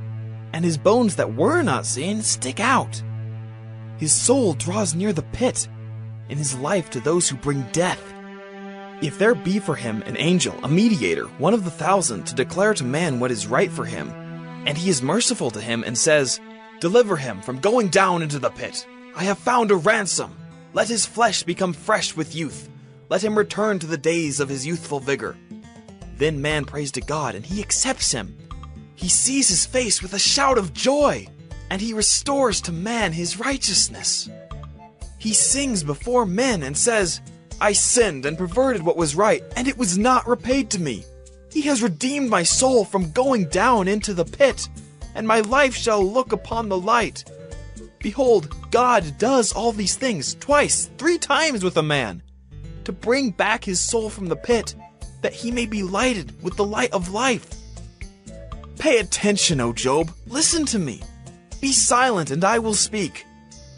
and his bones that were not seen stick out. His soul draws near the pit, and his life to those who bring death. If there be for him an angel, a mediator, one of the 1,000, to declare to man what is right for him, and he is merciful to him and says, Deliver him from going down into the pit. I have found a ransom. Let his flesh become fresh with youth. Let him return to the days of his youthful vigor. Then man prays to God, and he accepts him. He sees his face with a shout of joy, and he restores to man his righteousness. He sings before men and says, I sinned and perverted what was right, and it was not repaid to me. He has redeemed my soul from going down into the pit, and my life shall look upon the light. Behold, God does all these things twice, 3 times with a man, to bring back his soul from the pit, that he may be lighted with the light of life. Pay attention, O Job. Listen to me. Be silent, and I will speak.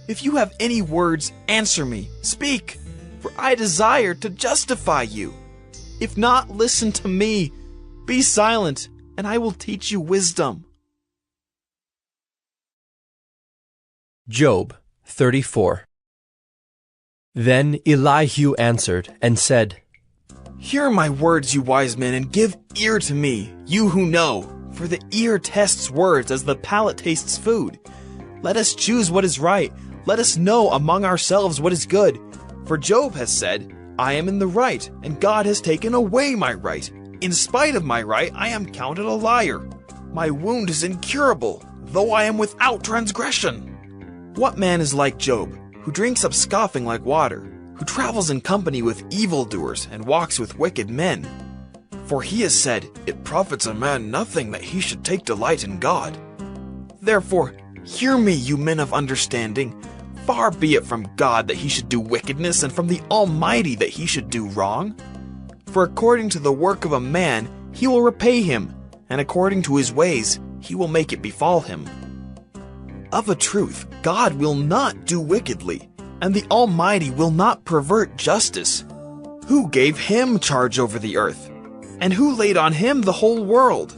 If you have any words, answer me. Speak, for I desire to justify you. If not, listen to me. Be silent, and I will teach you wisdom. Job 34. Then Elihu answered and said, Hear my words, you wise men, and give ear to me, you who know. For the ear tests words as the palate tastes food. Let us choose what is right. Let us know among ourselves what is good. For Job has said, I am in the right, and God has taken away my right. In spite of my right, I am counted a liar. My wound is incurable, though I am without transgression. What man is like Job, who drinks up scoffing like water, who travels in company with evildoers and walks with wicked men? For he has said, It profits a man nothing that he should take delight in God. Therefore, hear me, you men of understanding. Far be it from God that he should do wickedness, and from the Almighty that he should do wrong. For according to the work of a man, he will repay him, and according to his ways, he will make it befall him. Of a truth, God will not do wickedly. and the Almighty will not pervert justice. Who gave him charge over the earth? And who laid on him the whole world?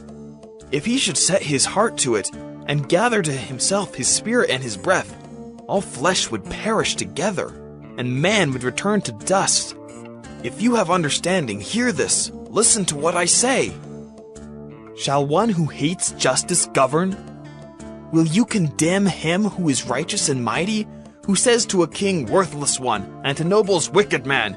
If he should set his heart to it, and gather to himself his spirit and his breath, all flesh would perish together, and man would return to dust. If you have understanding, hear this. Listen to what I say. Shall one who hates justice govern? Will you condemn him who is righteous and mighty, who says to a king, worthless one, and to nobles, wicked man,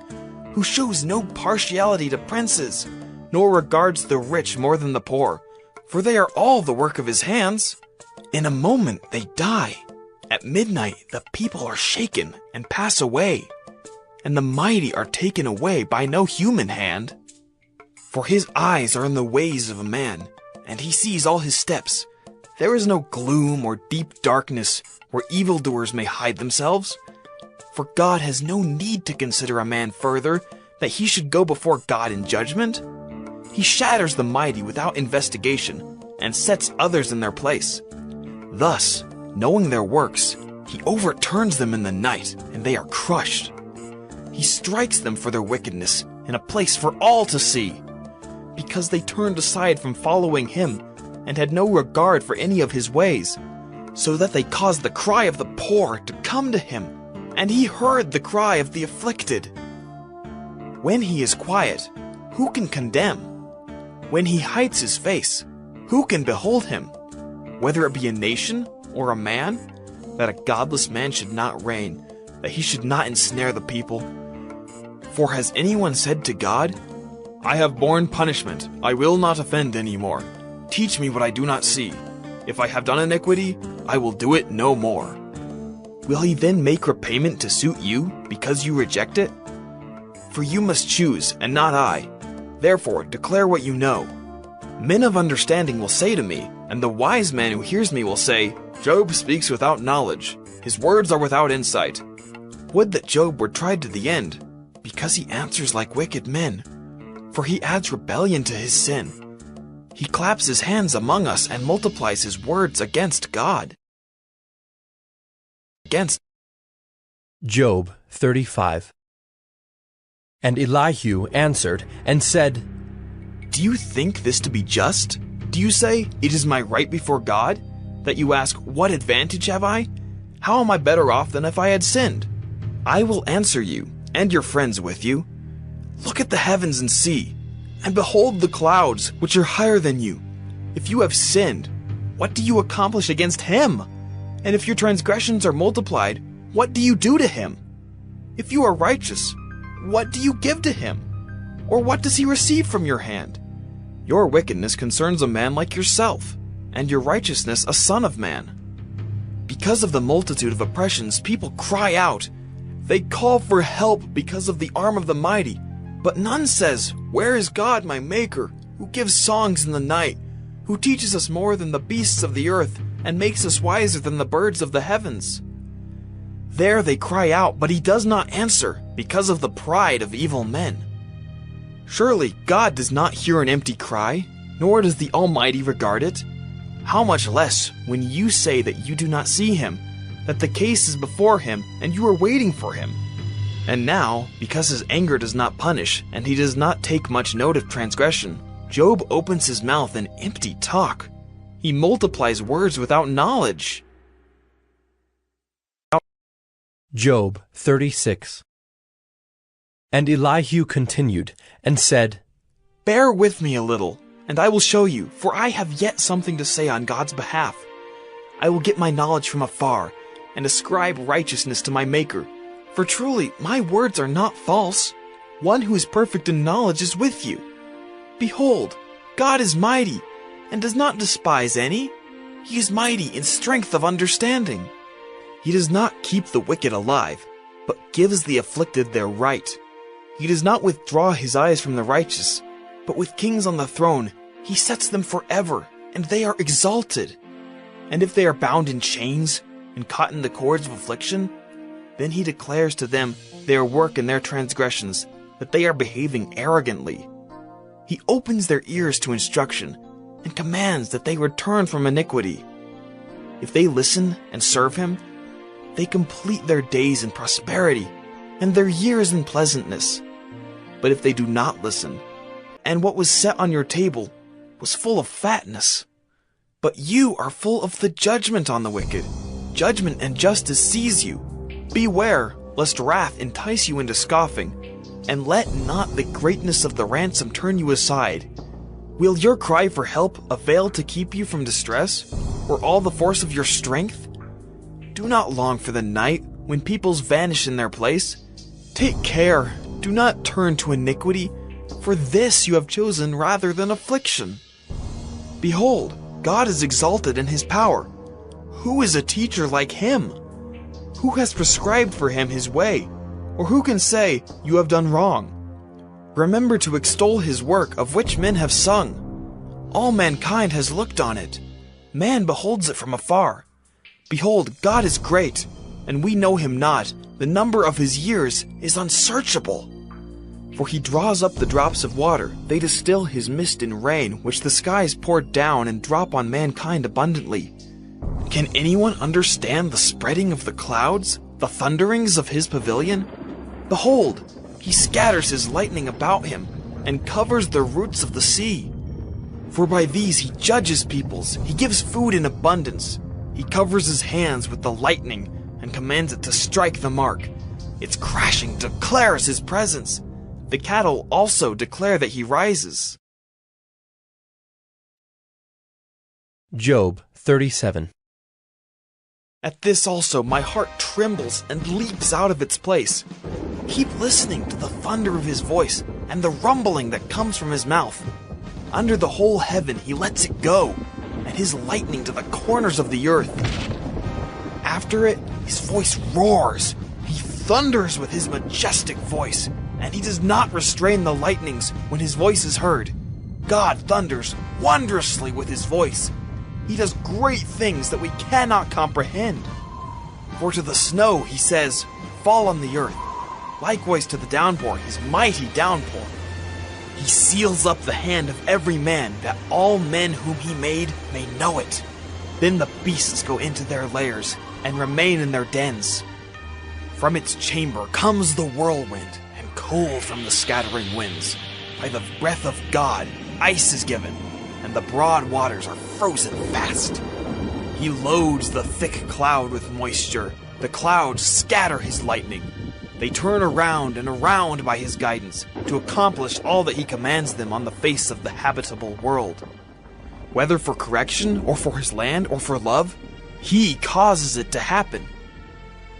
who shows no partiality to princes, nor regards the rich more than the poor, for they are all the work of his hands? In a moment they die. At midnight the people are shaken and pass away, and the mighty are taken away by no human hand. For his eyes are in the ways of a man, and he sees all his steps. There is no gloom or deep darkness where evildoers may hide themselves. For God has no need to consider a man further, that he should go before God in judgment. He shatters the mighty without investigation, and sets others in their place. Thus, knowing their works, he overturns them in the night, and they are crushed. He strikes them for their wickedness in a place for all to see, because they turned aside from following him, and had no regard for any of his ways, so that they caused the cry of the poor to come to him, and he heard the cry of the afflicted. When he is quiet, who can condemn? When he hides his face, who can behold him? Whether it be a nation or a man, that a godless man should not reign, that he should not ensnare the people. For has anyone said to God, I have borne punishment, I will not offend any more. Teach me what I do not see. If I have done iniquity, I will do it no more. Will he then make repayment to suit you, because you reject it? For you must choose, and not I. Therefore, declare what you know. Men of understanding will say to me, and the wise man who hears me will say, Job speaks without knowledge. His words are without insight. Would that Job were tried to the end, because he answers like wicked men. For he adds rebellion to his sin. He claps his hands among us and multiplies his words against God. Job 35. And Elihu answered and said, Do you think this to be just? Do you say, it is my right before God? That you ask, what advantage have I? How am I better off than if I had sinned? I will answer you, and your friends with you. Look at the heavens and see, and behold the clouds, which are higher than you. If you have sinned, what do you accomplish against him? And if your transgressions are multiplied, what do you do to him? If you are righteous, what do you give to him? Or what does he receive from your hand? Your wickedness concerns a man like yourself, and your righteousness a son of man. Because of the multitude of oppressions, people cry out. They call for help because of the arm of the mighty. But none says, Where is God, my Maker, who gives songs in the night, who teaches us more than the beasts of the earth, and makes us wiser than the birds of the heavens? There they cry out, but he does not answer, because of the pride of evil men. Surely God does not hear an empty cry, nor does the Almighty regard it. How much less when you say that you do not see him, that the case is before him, and you are waiting for him. And now, because his anger does not punish, and he does not take much note of transgression, Job opens his mouth in empty talk. He multiplies words without knowledge. Job 36. And Elihu continued, and said, Bear with me a little, and I will show you, for I have yet something to say on God's behalf. I will get my knowledge from afar, and ascribe righteousness to my Maker. For truly, my words are not false. One who is perfect in knowledge is with you. Behold, God is mighty, and does not despise any. He is mighty in strength of understanding. He does not keep the wicked alive, but gives the afflicted their right. He does not withdraw his eyes from the righteous, but with kings on the throne, he sets them forever, and they are exalted. And if they are bound in chains, and caught in the cords of affliction, then he declares to them their work and their transgressions, that they are behaving arrogantly. He opens their ears to instruction, and commands that they return from iniquity. If they listen and serve him, They complete their days in prosperity, and their years in pleasantness. But if they do not listen, and what was set on your table was full of fatness, but you are full of the judgment on the wicked, judgment and justice seize you. Beware, lest wrath entice you into scoffing, and let not the greatness of the ransom turn you aside. Will your cry for help avail to keep you from distress, or all the force of your strength? Do not long for the night when peoples vanish in their place. Take care, do not turn to iniquity, for this you have chosen rather than affliction. Behold, God is exalted in his power. Who is a teacher like him? Who has prescribed for him his way? Or who can say, you have done wrong? Remember to extol his work of which men have sung. All mankind has looked on it. Man beholds it from afar. Behold, God is great, and we know him not. The number of his years is unsearchable. For he draws up the drops of water, they distill his mist in rain, which the skies pour down and drop on mankind abundantly. Can anyone understand the spreading of the clouds, the thunderings of his pavilion? Behold, he scatters his lightning about him, and covers the roots of the sea. For by these he judges peoples, he gives food in abundance. He covers his hands with the lightning, and commands it to strike the mark. Its crashing declares his presence. The cattle also declare that he rises. Job 37. At this also my heart trembles and leaps out of its place. Keep listening to the thunder of his voice and the rumbling that comes from his mouth. Under the whole heaven he lets it go, and his lightning to the corners of the earth. After it, his voice roars. He thunders with his majestic voice, and he does not restrain the lightnings when his voice is heard. God thunders wondrously with his voice. He does great things that we cannot comprehend. For to the snow he says, fall on the earth. Likewise to the downpour, his mighty downpour. He seals up the hand of every man, that all men whom he made may know it. Then the beasts go into their lairs, and remain in their dens. From its chamber comes the whirlwind, and cold from the scattering winds. By the breath of God, ice is given, and the broad waters are frozen fast. He loads the thick cloud with moisture. The clouds scatter his lightning. They turn around and around by his guidance, to accomplish all that he commands them on the face of the habitable world. Whether for correction, or for his land, or for love, he causes it to happen.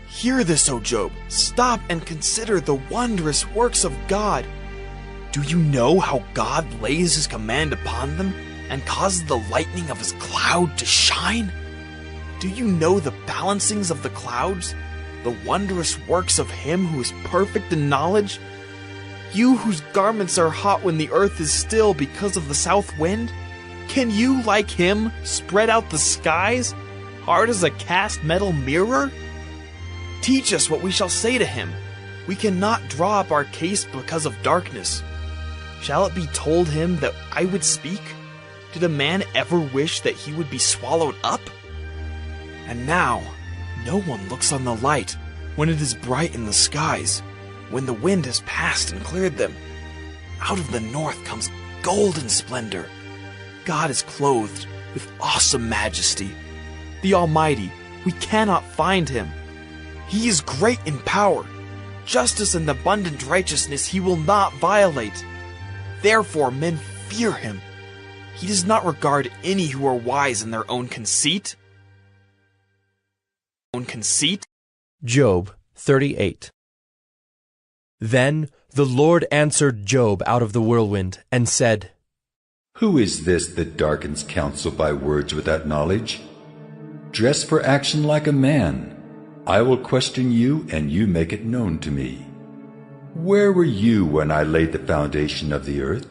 Hear this, O Job. Stop and consider the wondrous works of God. Do you know how God lays his command upon them, and causes the lightning of his cloud to shine? Do you know the balancings of the clouds, the wondrous works of him who is perfect in knowledge? You whose garments are hot when the earth is still because of the south wind? Can you, like him, spread out the skies, hard as a cast metal mirror? Teach us what we shall say to him. We cannot draw up our case because of darkness. Shall it be told him that I would speak? Did a man ever wish that he would be swallowed up? And now, no one looks on the light when it is bright in the skies, when the wind has passed and cleared them. Out of the north comes golden splendor. God is clothed with awesome majesty. The Almighty, we cannot find him. He is great in power. Justice and abundant righteousness he will not violate. Therefore men fear him. He does not regard any who are wise in their own conceit. Job 38. Then the Lord answered Job out of the whirlwind, and said, Who is this that darkens counsel by words without knowledge? Dress for action like a man. I will question you, and you make it known to me. Where were you when I laid the foundation of the earth?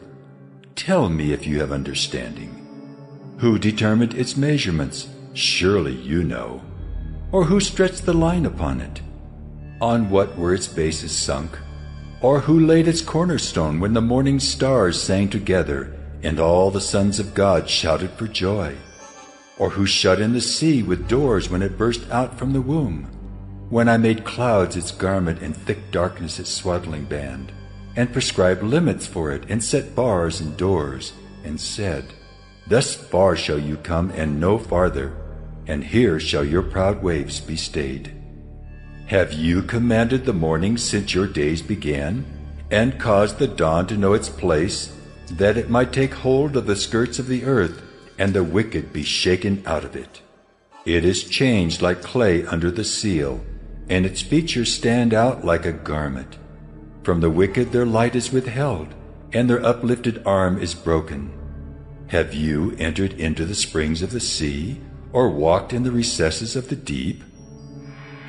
Tell me if you have understanding. Who determined its measurements? Surely you know. Or who stretched the line upon it? On what were its bases sunk? Or who laid its cornerstone when the morning stars sang together, and all the sons of God shouted for joy? Or who shut in the sea with doors when it burst out from the womb? when I made clouds its garment and thick darkness its swaddling band, and prescribed limits for it, and set bars and doors, and said, Thus far shall you come, and no farther, and here shall your proud waves be stayed. Have you commanded the morning since your days began, and caused the dawn to know its place, that it might take hold of the skirts of the earth, and the wicked be shaken out of it? It is changed like clay under the seal, and its features stand out like a garment. From the wicked their light is withheld, and their uplifted arm is broken. Have you entered into the springs of the sea, or walked in the recesses of the deep?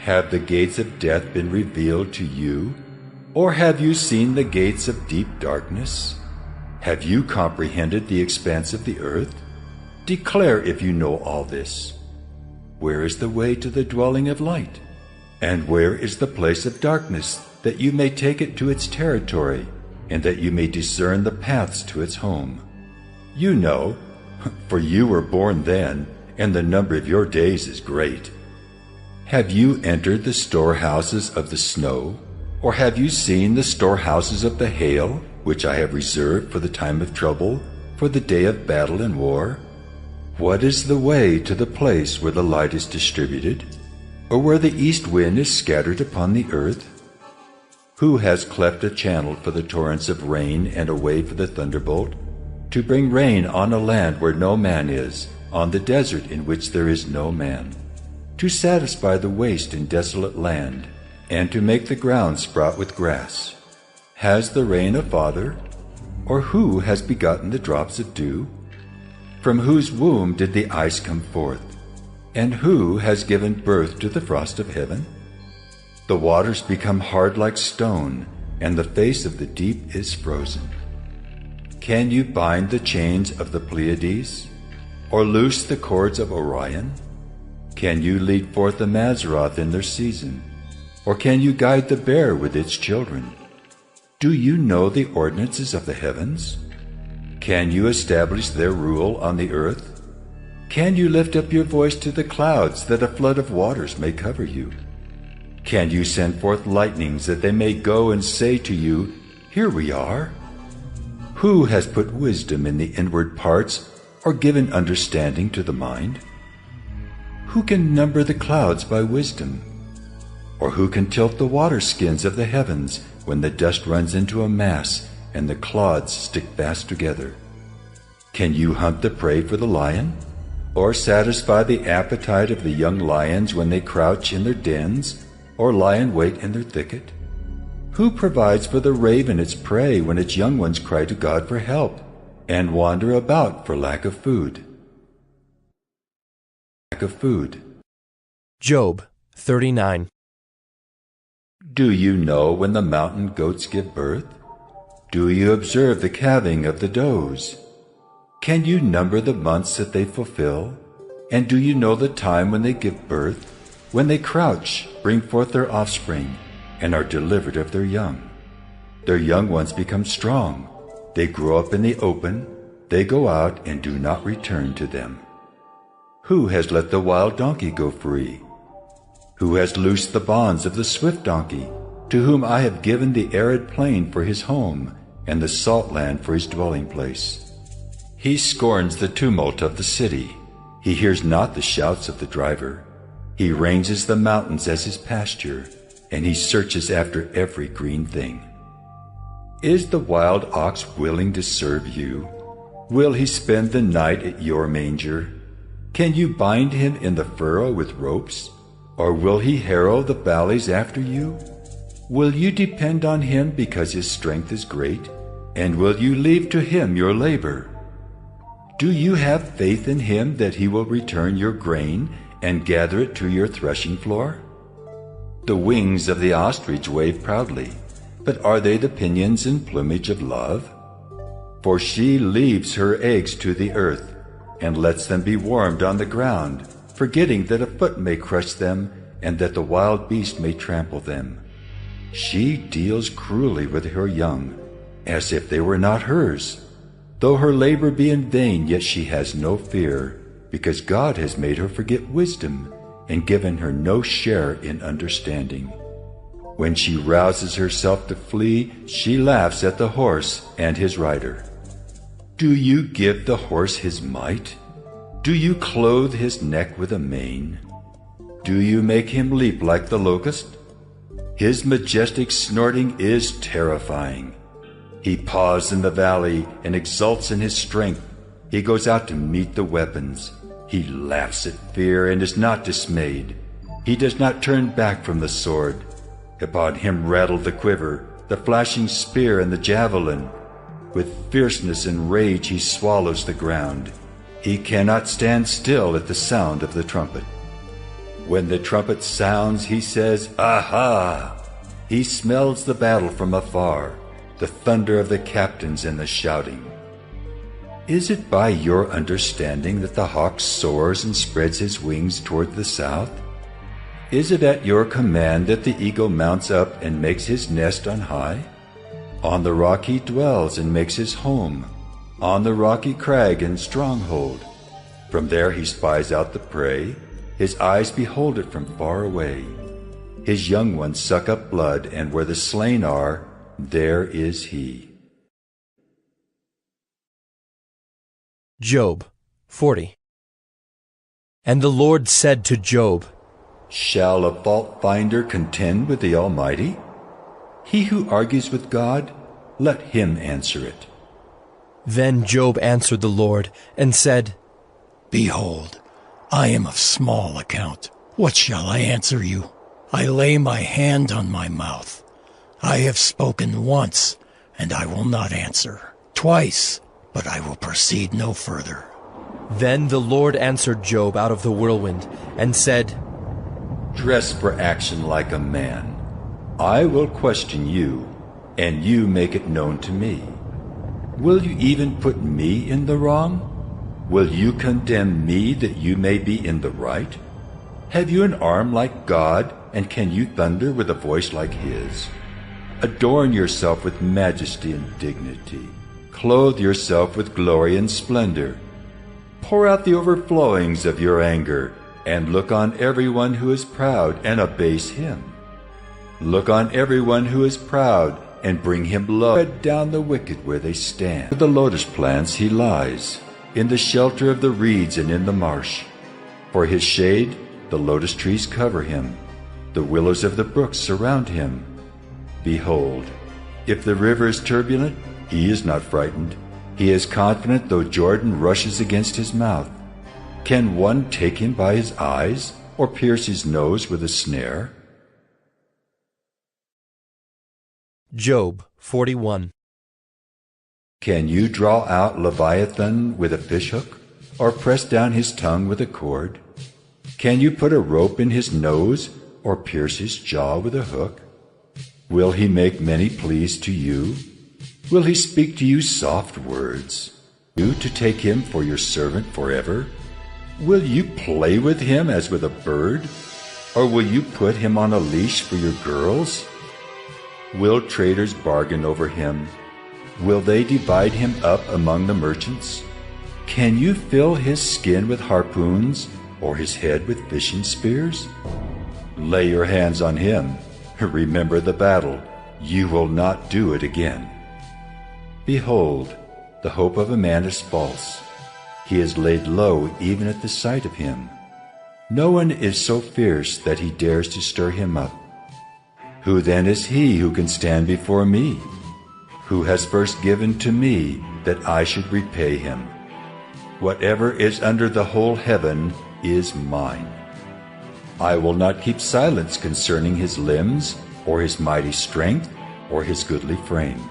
Have the gates of death been revealed to you, or have you seen the gates of deep darkness? Have you comprehended the expanse of the earth? Declare if you know all this. Where is the way to the dwelling of light? And where is the place of darkness, that you may take it to its territory, and that you may discern the paths to its home? You know, for you were born then, and the number of your days is great. Have you entered the storehouses of the snow, or have you seen the storehouses of the hail, which I have reserved for the time of trouble, for the day of battle and war? What is the way to the place where the light is distributed, or where the east wind is scattered upon the earth? Who has cleft a channel for the torrents of rain, and a way for the thunderbolt, to bring rain on a land where no man is, on the desert in which there is no man, to satisfy the waste and desolate land, and to make the ground sprout with grass? Has the rain a father? Or who has begotten the drops of dew? From whose womb did the ice come forth? And who has given birth to the frost of heaven? The waters become hard like stone, and the face of the deep is frozen. Can you bind the chains of the Pleiades, or loose the cords of Orion? Can you lead forth the Mazzaroth in their season, or can you guide the bear with its children? Do you know the ordinances of the heavens? Can you establish their rule on the earth? Can you lift up your voice to the clouds, that a flood of waters may cover you? Can you send forth lightnings, that they may go and say to you, Here we are? Who has put wisdom in the inward parts, or given understanding to the mind? Who can number the clouds by wisdom? Or who can tilt the water skins of the heavens, when the dust runs into a mass, and the clods stick fast together? Can you hunt the prey for the lion, or satisfy the appetite of the young lions when they crouch in their dens, or lie in wait in their thicket? Who provides for the raven its prey when its young ones cry to God for help, and wander about for lack of food? Job 39. Do you know when the mountain goats give birth? Do you observe the calving of the does? Can you number the months that they fulfill? And do you know the time when they give birth? When they crouch, bring forth their offspring, and are delivered of their young. Their young ones become strong. They grow up in the open. They go out and do not return to them. Who has let the wild donkey go free? Who has loosed the bonds of the swift donkey, to whom I have given the arid plain for his home, and the salt land for his dwelling place? He scorns the tumult of the city. He hears not the shouts of the driver. He ranges the mountains as his pasture, and he searches after every green thing. Is the wild ox willing to serve you? Will he spend the night at your manger? Can you bind him in the furrow with ropes? Or will he harrow the valleys after you? Will you depend on him because his strength is great? And will you leave to him your labor? Do you have faith in him that he will return your grain and gather it to your threshing floor? The wings of the ostrich wave proudly, but are they the pinions and plumage of love? For she leaves her eggs to the earth, and lets them be warmed on the ground, forgetting that a foot may crush them, and that the wild beast may trample them. She deals cruelly with her young, as if they were not hers. Though her labor be in vain, yet she has no fear, because God has made her forget wisdom, and given her no share in understanding. When she rouses herself to flee, she laughs at the horse and his rider. Do you give the horse his might? Do you clothe his neck with a mane? Do you make him leap like the locust? His majestic snorting is terrifying. He paws in the valley and exults in his strength. He goes out to meet the weapons. He laughs at fear and is not dismayed. He does not turn back from the sword. Upon him rattle the quiver, the flashing spear and the javelin. With fierceness and rage he swallows the ground. He cannot stand still at the sound of the trumpet. When the trumpet sounds, he says, "Aha!" He smells the battle from afar, the thunder of the captains and the shouting. Is it by your understanding that the hawk soars and spreads his wings toward the south? Is it at your command that the eagle mounts up and makes his nest on high? On the rock he dwells and makes his home, on the rocky crag and stronghold. From there he spies out the prey. His eyes behold it from far away. His young ones suck up blood, and where the slain are, there is he. Job 40. And the Lord said to Job, Shall a fault finder contend with the Almighty? He who argues with God, let him answer it. Then Job answered the Lord and said, Behold, I am of small account. What shall I answer you? I lay my hand on my mouth. I have spoken once, and I will not answer. Twice, but I will proceed no further. Then the Lord answered Job out of the whirlwind and said, Dress for action like a man. I will question you, and you make it known to me. Will you even put me in the wrong? Will you condemn me that you may be in the right? Have you an arm like God, and can you thunder with a voice like his? Adorn yourself with majesty and dignity. Clothe yourself with glory and splendor. Pour out the overflowings of your anger, and look on everyone who is proud and abase him. Look on everyone who is proud, and bring him low. Tread down the wicked where they stand. With the lotus plants he lies, in the shelter of the reeds and in the marsh. For his shade, the lotus trees cover him. The willows of the brooks surround him. Behold, if the river is turbulent, he is not frightened. He is confident though Jordan rushes against his mouth. Can one take him by his eyes, or pierce his nose with a snare? Job 41. Can you draw out Leviathan with a fishhook, or press down his tongue with a cord? Can you put a rope in his nose, or pierce his jaw with a hook? Will he make many pleas to you? Will he speak to you soft words? You to take him for your servant forever? Will you play with him as with a bird? Or will you put him on a leash for your girls? Will traders bargain over him? Will they divide him up among the merchants? Can you fill his skin with harpoons, or his head with fishing spears? Lay your hands on him. Remember the battle. You will not do it again. Behold, the hope of a man is false. He is laid low even at the sight of him. No one is so fierce that he dares to stir him up. Who then is he who can stand before me? Who has first given to me that I should repay him? Whatever is under the whole heaven is mine. I will not keep silence concerning his limbs, or his mighty strength, or his goodly frame.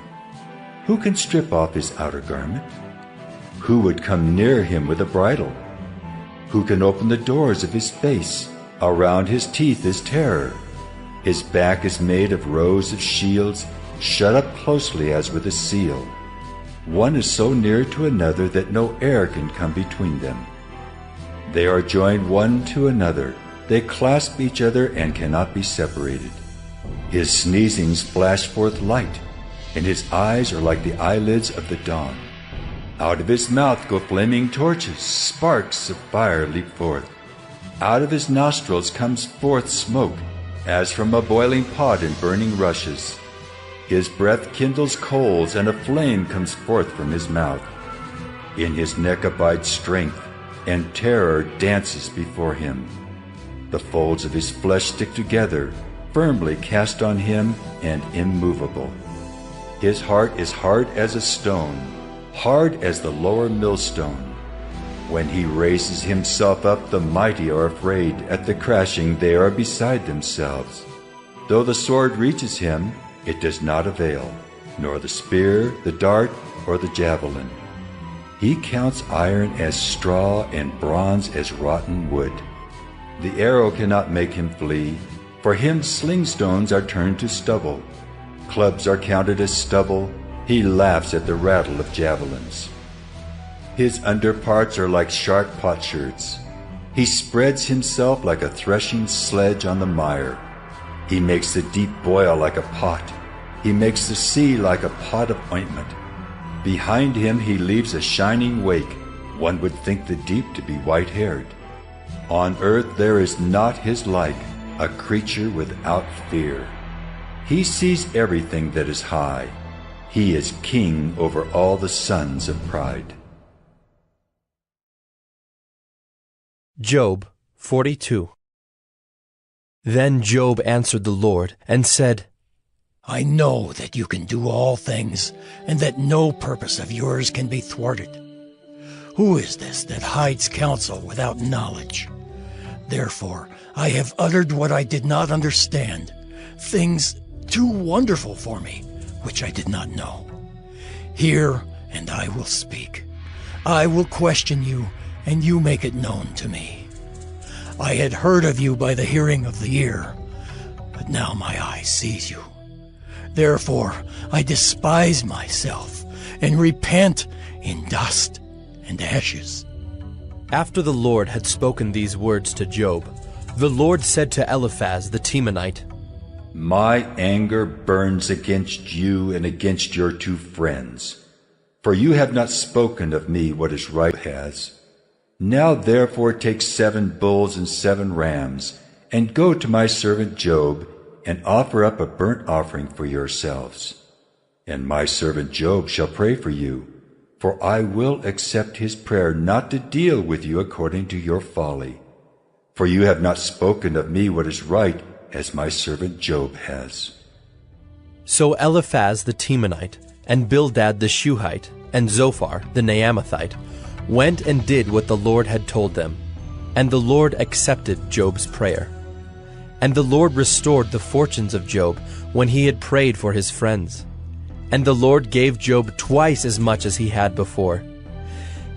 Who can strip off his outer garment? Who would come near him with a bridle? Who can open the doors of his face? Around his teeth is terror. His back is made of rows of shields, shut up closely as with a seal. One is so near to another that no air can come between them. They are joined one to another. They clasp each other and cannot be separated. His sneezings flash forth light, and his eyes are like the eyelids of the dawn. Out of his mouth go flaming torches, sparks of fire leap forth. Out of his nostrils comes forth smoke, as from a boiling pot and burning rushes. His breath kindles coals, and a flame comes forth from his mouth. In his neck abides strength, and terror dances before him. The folds of his flesh stick together, firmly cast on him and immovable. His heart is hard as a stone, hard as the lower millstone. When he raises himself up, the mighty are afraid. At the crashing they are beside themselves. Though the sword reaches him, it does not avail, nor the spear, the dart, or the javelin. He counts iron as straw and bronze as rotten wood. The arrow cannot make him flee. For him slingstones are turned to stubble. Clubs are counted as stubble. He laughs at the rattle of javelins. His underparts are like sharp potsherds. He spreads himself like a threshing sledge on the mire. He makes the deep boil like a pot. He makes the sea like a pot of ointment. Behind him he leaves a shining wake. One would think the deep to be white-haired. On earth there is not his like, a creature without fear. He sees everything that is high. He is king over all the sons of pride. Job 42. Then Job answered the Lord and said, I know that you can do all things, and that no purpose of yours can be thwarted. Who is this that hides counsel without knowledge? Therefore I have uttered what I did not understand, things too wonderful for me, which I did not know. Hear, and I will speak. I will question you, and you make it known to me. I had heard of you by the hearing of the ear, but now my eye sees you. Therefore I despise myself, and repent in dust and ashes. After the Lord had spoken these words to Job, the Lord said to Eliphaz the Temanite, My anger burns against you and against your two friends, for you have not spoken of me what is right has. Now therefore take 7 bulls and 7 rams, and go to my servant Job, and offer up a burnt offering for yourselves. And my servant Job shall pray for you, for I will accept his prayer not to deal with you according to your folly. For you have not spoken of me what is right, as my servant Job has. So Eliphaz the Temanite, and Bildad the Shuhite, and Zophar the Naamathite went and did what the Lord had told them, and the Lord accepted Job's prayer. And the Lord restored the fortunes of Job when he had prayed for his friends. And the Lord gave Job twice as much as he had before.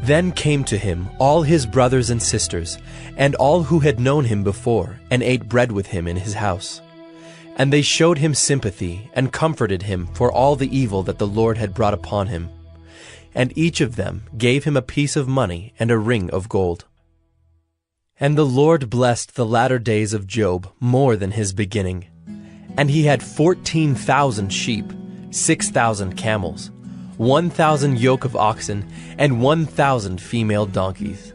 Then came to him all his brothers and sisters, and all who had known him before, and ate bread with him in his house. And they showed him sympathy, and comforted him for all the evil that the Lord had brought upon him. And each of them gave him a piece of money and a ring of gold. And the Lord blessed the latter days of Job more than his beginning. And he had 14,000 sheep, 6,000 camels, 1,000 yoke of oxen, and 1,000 female donkeys.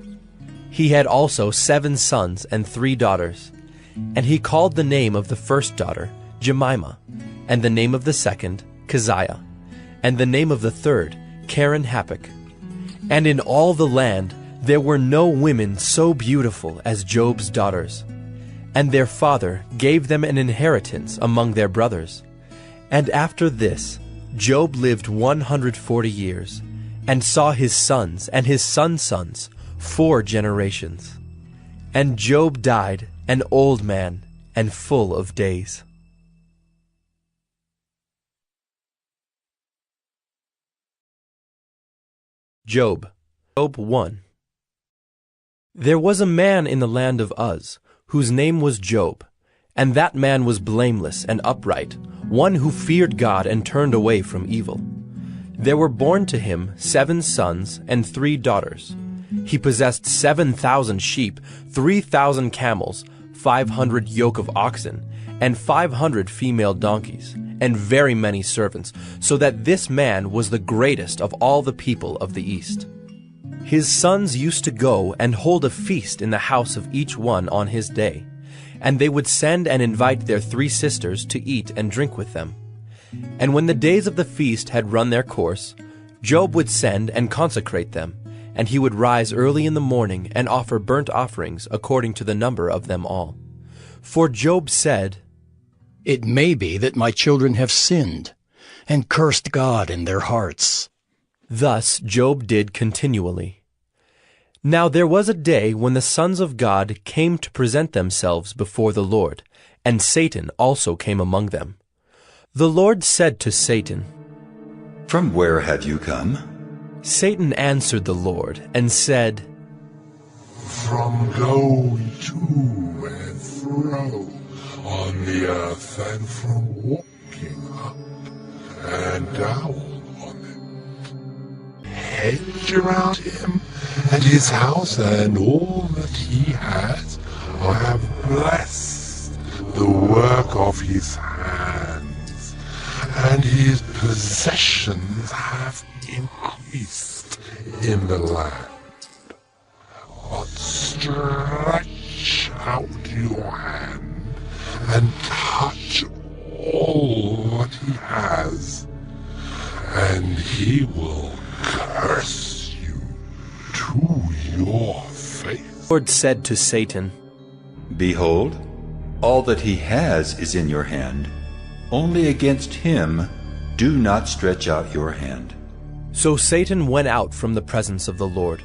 He had also 7 sons and 3 daughters. And he called the name of the first daughter Jemimah, and the name of the second Keziah, and the name of the third Karen-Happuch. And in all the land there were no women so beautiful as Job's daughters. And their father gave them an inheritance among their brothers. And after this Job lived 140 years, and saw his sons and his sons' sons 4 generations. And Job died an old man and full of days. Job 1. There was a man in the land of Uz, whose name was Job, and that man was blameless and upright, one who feared God and turned away from evil. There were born to him 7 sons and 3 daughters. He possessed 7,000 sheep, 3,000 camels, 500 yoke of oxen, and 500 female donkeys, and very many servants, so that this man was the greatest of all the people of the East. his sons used to go and hold a feast in the house of each one on his day, and they would send and invite their 3 sisters to eat and drink with them. And when the days of the feast had run their course, Job would send and consecrate them, and he would rise early in the morning and offer burnt offerings according to the number of them all. For Job said, "It may be that my children have sinned, and cursed God in their hearts." Thus Job did continually. Now there was a day when the sons of God came to present themselves before the Lord, and Satan also came among them. The Lord said to Satan, "From where have you come?" Satan answered the Lord and said, "From going to and fro on the earth, and from walking up and down on it. Hedge around him and his house and all that he has. I have blessed the work of his hands, and his possessions have increased in the land. But stretch out your hand and touch all that he has, and he will curse you to your face." The Lord said to Satan, "Behold, all that he has is in your hand. Only against him do not stretch out your hand." So Satan went out from the presence of the Lord.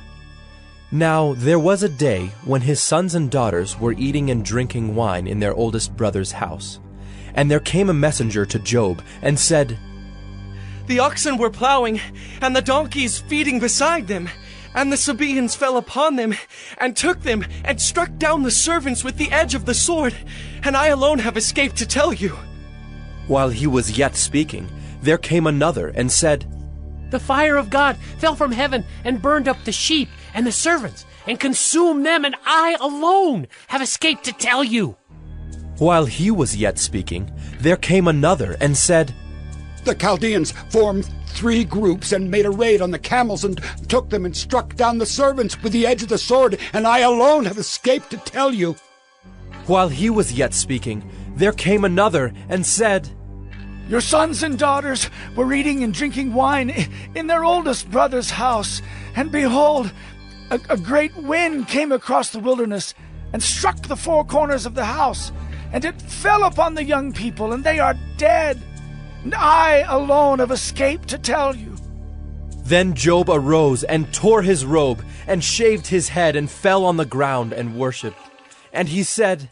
Now there was a day when his sons and daughters were eating and drinking wine in their oldest brother's house. And there came a messenger to Job and said, The oxen were plowing, and the donkeys feeding beside them. And the Sabaeans fell upon them, and took them, and struck down the servants with the edge of the sword. And I alone have escaped to tell you. While he was yet speaking, there came another and said, The fire of God fell from heaven and burned up the sheep and the servants, and consumed them, and I alone have escaped to tell you. While he was yet speaking, there came another and said, The Chaldeans formed 3 groups and made a raid on the camels and took them and struck down the servants with the edge of the sword, and I alone have escaped to tell you. While he was yet speaking, there came another and said, Your sons and daughters were eating and drinking wine in their oldest brother's house, and behold, a great wind came across the wilderness and struck the 4 corners of the house, and it fell upon the young people, and they are dead. And I alone have escaped to tell you. Then Job arose and tore his robe and shaved his head and fell on the ground and worshipped. And he said,